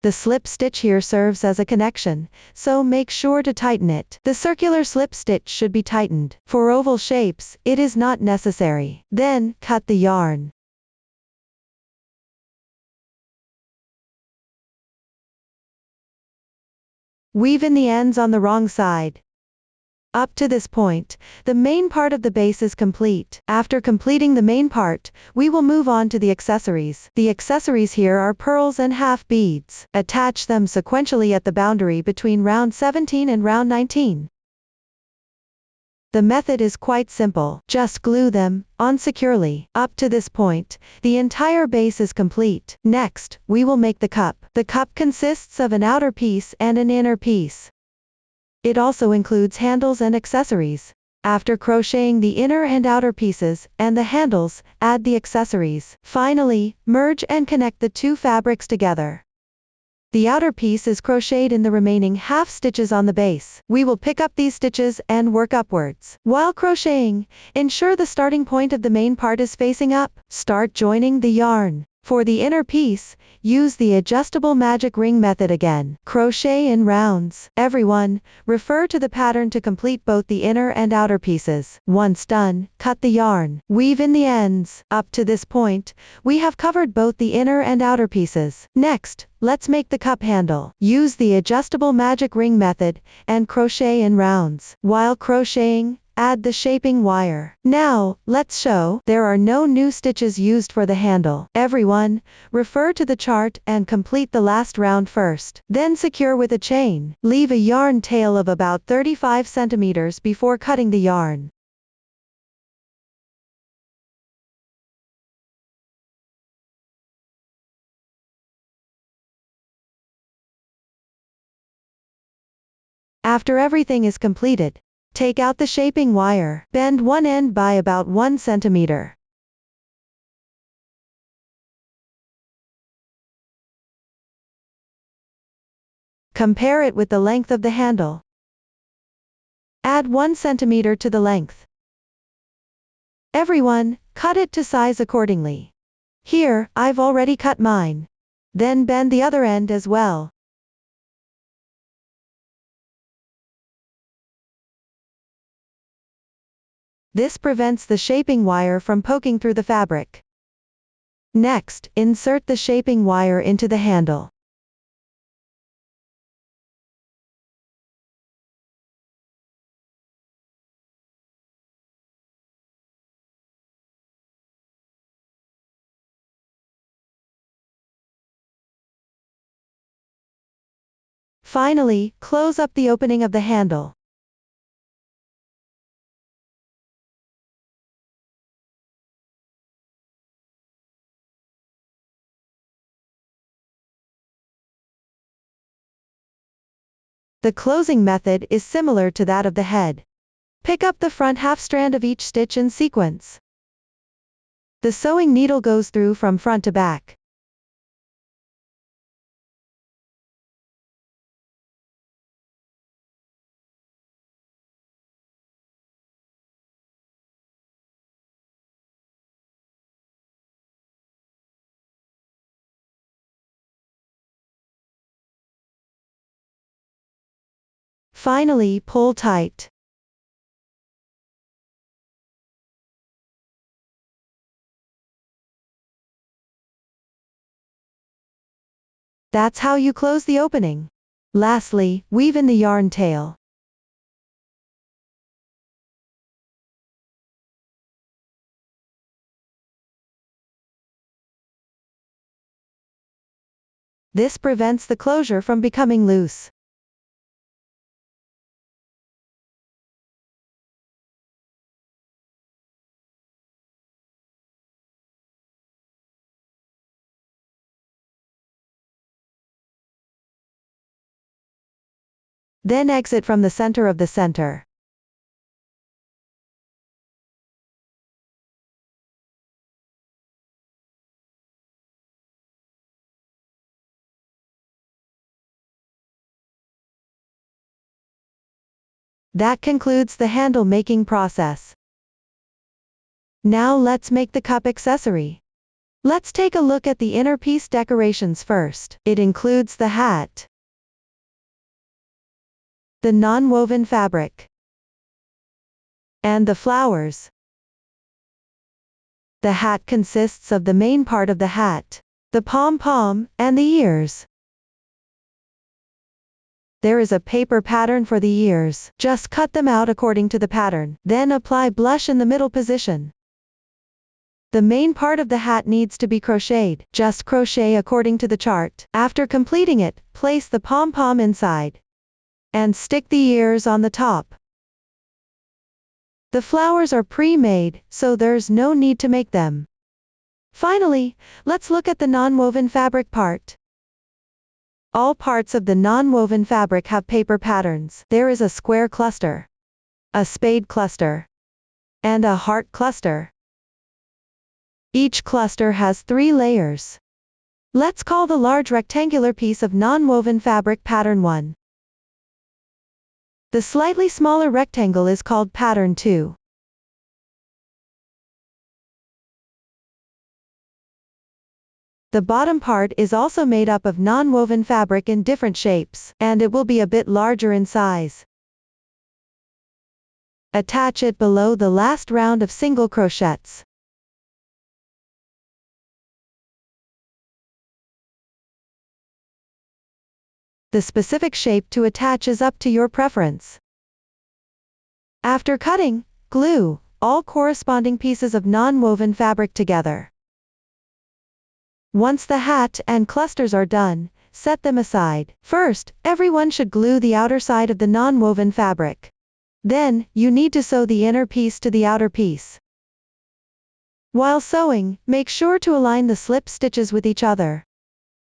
The slip stitch here serves as a connection, so make sure to tighten it. The circular slip stitch should be tightened. For oval shapes, it is not necessary. Then, cut the yarn. Weave in the ends on the wrong side. Up to this point, the main part of the base is complete. After completing the main part, we will move on to the accessories. The accessories here are pearls and half beads. Attach them sequentially at the boundary between round 17 and round 19. The method is quite simple. Just glue them on securely. Up to this point, the entire base is complete. Next, we will make the cup. The cup consists of an outer piece and an inner piece. It also includes handles and accessories. After crocheting the inner and outer pieces, and the handles, add the accessories. Finally, merge and connect the 2 fabrics together. The outer piece is crocheted in the remaining half stitches on the base. We will pick up these stitches and work upwards. While crocheting, ensure the starting point of the main part is facing up. Start joining the yarn. For the inner piece, use the adjustable magic ring method again. Crochet in rounds. Everyone, refer to the pattern to complete both the inner and outer pieces. Once done, cut the yarn. Weave in the ends. Up to this point, we have covered both the inner and outer pieces. Next, let's make the cup handle. Use the adjustable magic ring method, and crochet in rounds. While crocheting, add the shaping wire. Now, let's show. There are no new stitches used for the handle. Everyone, refer to the chart and complete the last round first. Then secure with a chain. Leave a yarn tail of about 35 centimeters before cutting the yarn. After everything is completed, take out the shaping wire. Bend one end by about 1 centimeter. Compare it with the length of the handle. Add 1 centimeter to the length. Everyone, cut it to size accordingly. Here, I've already cut mine. Then bend the other end as well. This prevents the shaping wire from poking through the fabric. Next, insert the shaping wire into the handle. Finally, close up the opening of the handle. The closing method is similar to that of the head. Pick up the front half strand of each stitch in sequence. The sewing needle goes through from front to back. Finally, pull tight. That's how you close the opening. Lastly, weave in the yarn tail. This prevents the closure from becoming loose. Then exit from the center of the center. That concludes the handle making process. Now let's make the cup accessory. Let's take a look at the inner piece decorations first. It includes the hat, the non-woven fabric, and the flowers. The hat consists of the main part of the hat, the pom-pom, and the ears. There is a paper pattern for the ears. Just cut them out according to the pattern, then apply blush in the middle position. The main part of the hat needs to be crocheted. Just crochet according to the chart. After completing it, place the pom-pom inside. And stick the ears on the top. The flowers are pre-made, so there's no need to make them. Finally, let's look at the non-woven fabric part. All parts of the non-woven fabric have paper patterns. There is a square cluster, a spade cluster, and a heart cluster. Each cluster has 3 layers. Let's call the large rectangular piece of non-woven fabric pattern 1. The slightly smaller rectangle is called pattern 2. The bottom part is also made up of non-woven fabric in different shapes, and it will be a bit larger in size. Attach it below the last round of single crochets. The specific shape to attach is up to your preference. After cutting, glue all corresponding pieces of non-woven fabric together. Once the hat and clusters are done, set them aside. First, everyone should glue the outer side of the non-woven fabric. Then, you need to sew the inner piece to the outer piece. While sewing, make sure to align the slip stitches with each other.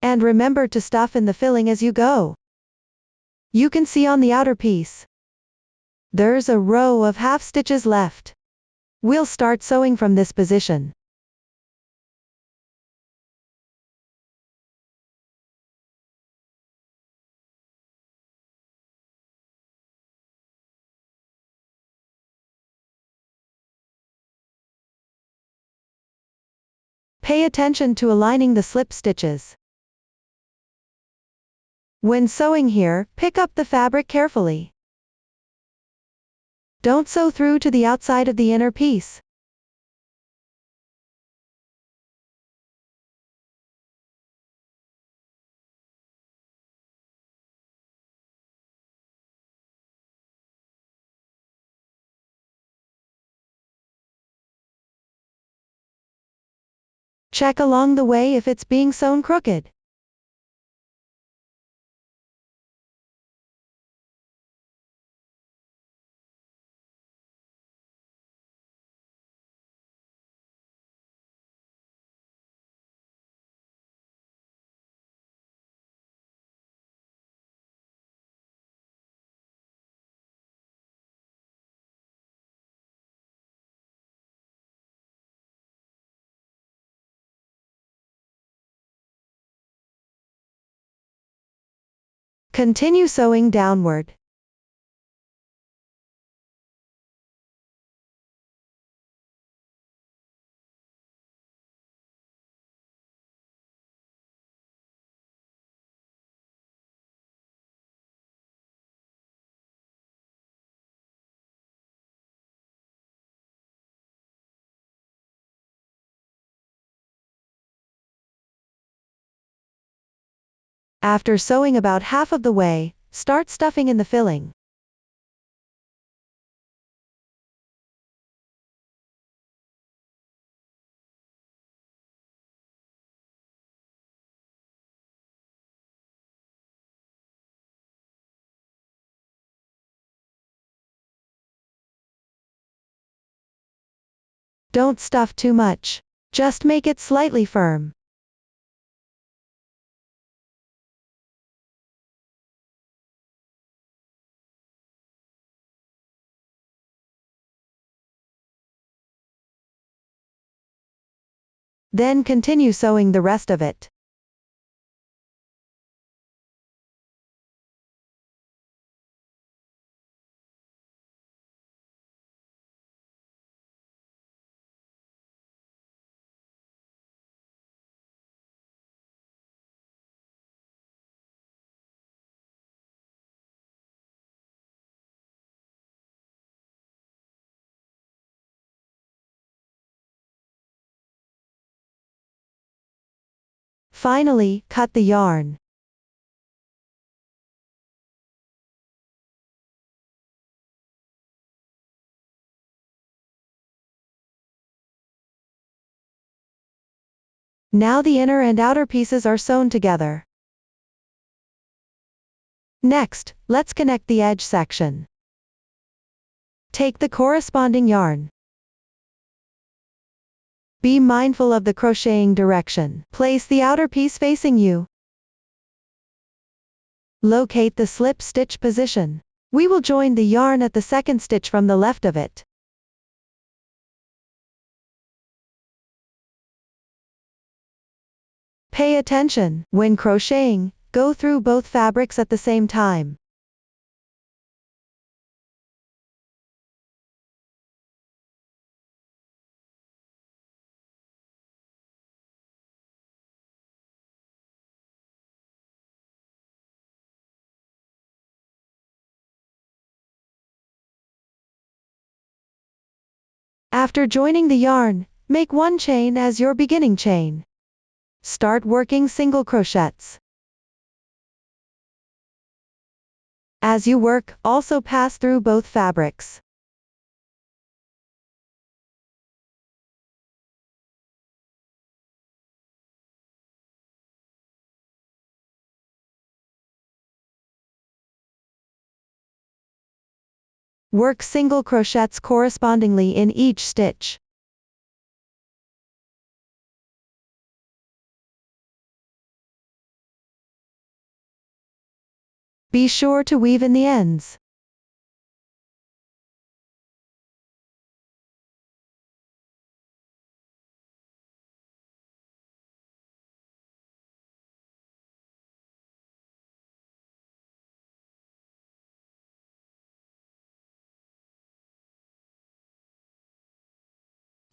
And remember to stuff in the filling as you go. You can see on the outer piece, there's a row of half stitches left. We'll start sewing from this position. Pay attention to aligning the slip stitches. When sewing here, pick up the fabric carefully. Don't sew through to the outside of the inner piece. Check along the way if it's being sewn crooked. Continue sewing downward. After sewing about half of the way, start stuffing in the filling. Don't stuff too much. Just make it slightly firm. Then continue sewing the rest of it. Finally, cut the yarn. Now the inner and outer pieces are sewn together. Next, let's connect the edge section. Take the corresponding yarn. Be mindful of the crocheting direction. Place the outer piece facing you. Locate the slip stitch position. We will join the yarn at the second stitch from the left of it. Pay attention. When crocheting, go through both fabrics at the same time. After joining the yarn, make one chain as your beginning chain. Start working single crochets. As you work, also pass through both fabrics. Work single crochets correspondingly in each stitch. Be sure to weave in the ends.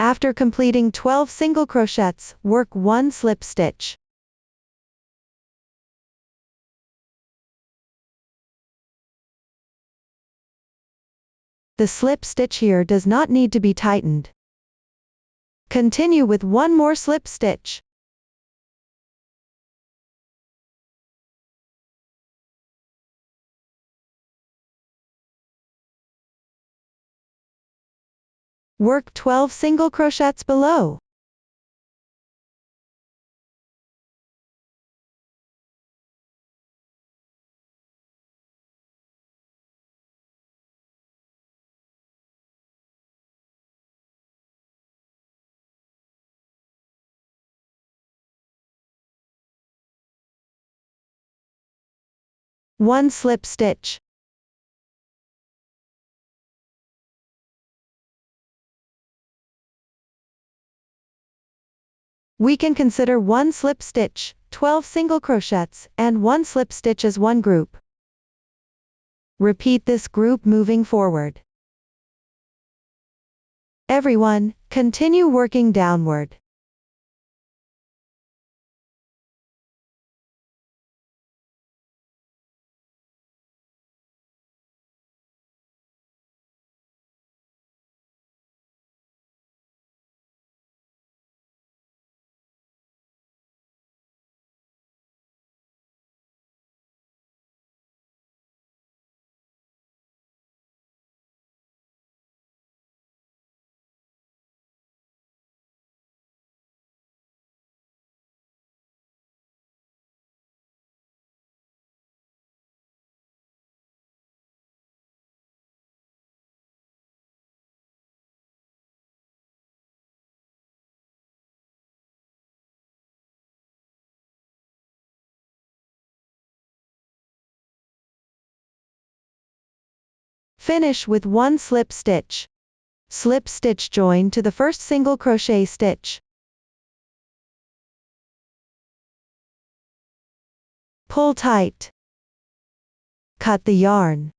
After completing 12 single crochets, work one slip stitch. The slip stitch here does not need to be tightened. Continue with one more slip stitch. Work 12 single crochets below. One slip stitch. We can consider one slip stitch, 12 single crochets, and one slip stitch as one group. Repeat this group moving forward. Everyone, continue working downward. Finish with one slip stitch. Slip stitch join to the first single crochet stitch. Pull tight. Cut the yarn.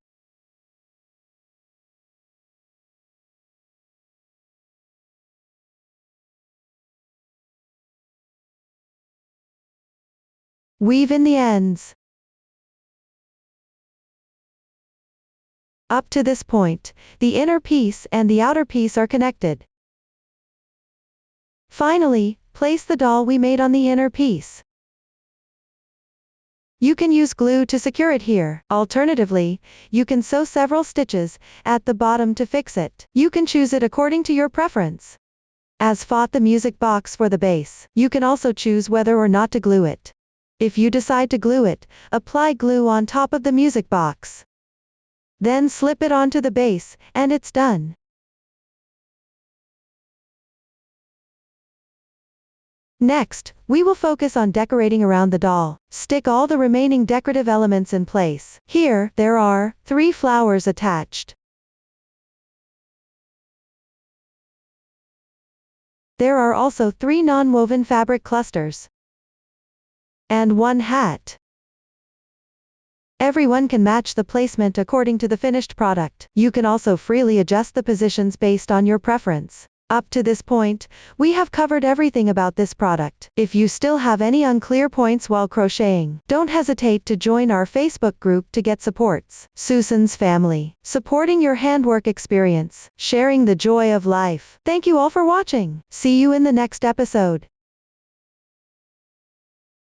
Weave in the ends. Up to this point, the inner piece and the outer piece are connected. Finally, place the doll we made on the inner piece. You can use glue to secure it here. Alternatively, you can sew several stitches at the bottom to fix it. You can choose it according to your preference. As for the music box for the base, you can also choose whether or not to glue it. If you decide to glue it, apply glue on top of the music box. Then slip it onto the base, and it's done. Next, we will focus on decorating around the doll. Stick all the remaining decorative elements in place. Here, there are 3 flowers attached. There are also 3 non-woven fabric clusters. And 1 hat. Everyone can match the placement according to the finished product. You can also freely adjust the positions based on your preference. Up to this point, we have covered everything about this product. If you still have any unclear points while crocheting, don't hesitate to join our Facebook group to get supports. Susan's Family, supporting your handwork experience, sharing the joy of life. Thank you all for watching. See you in the next episode.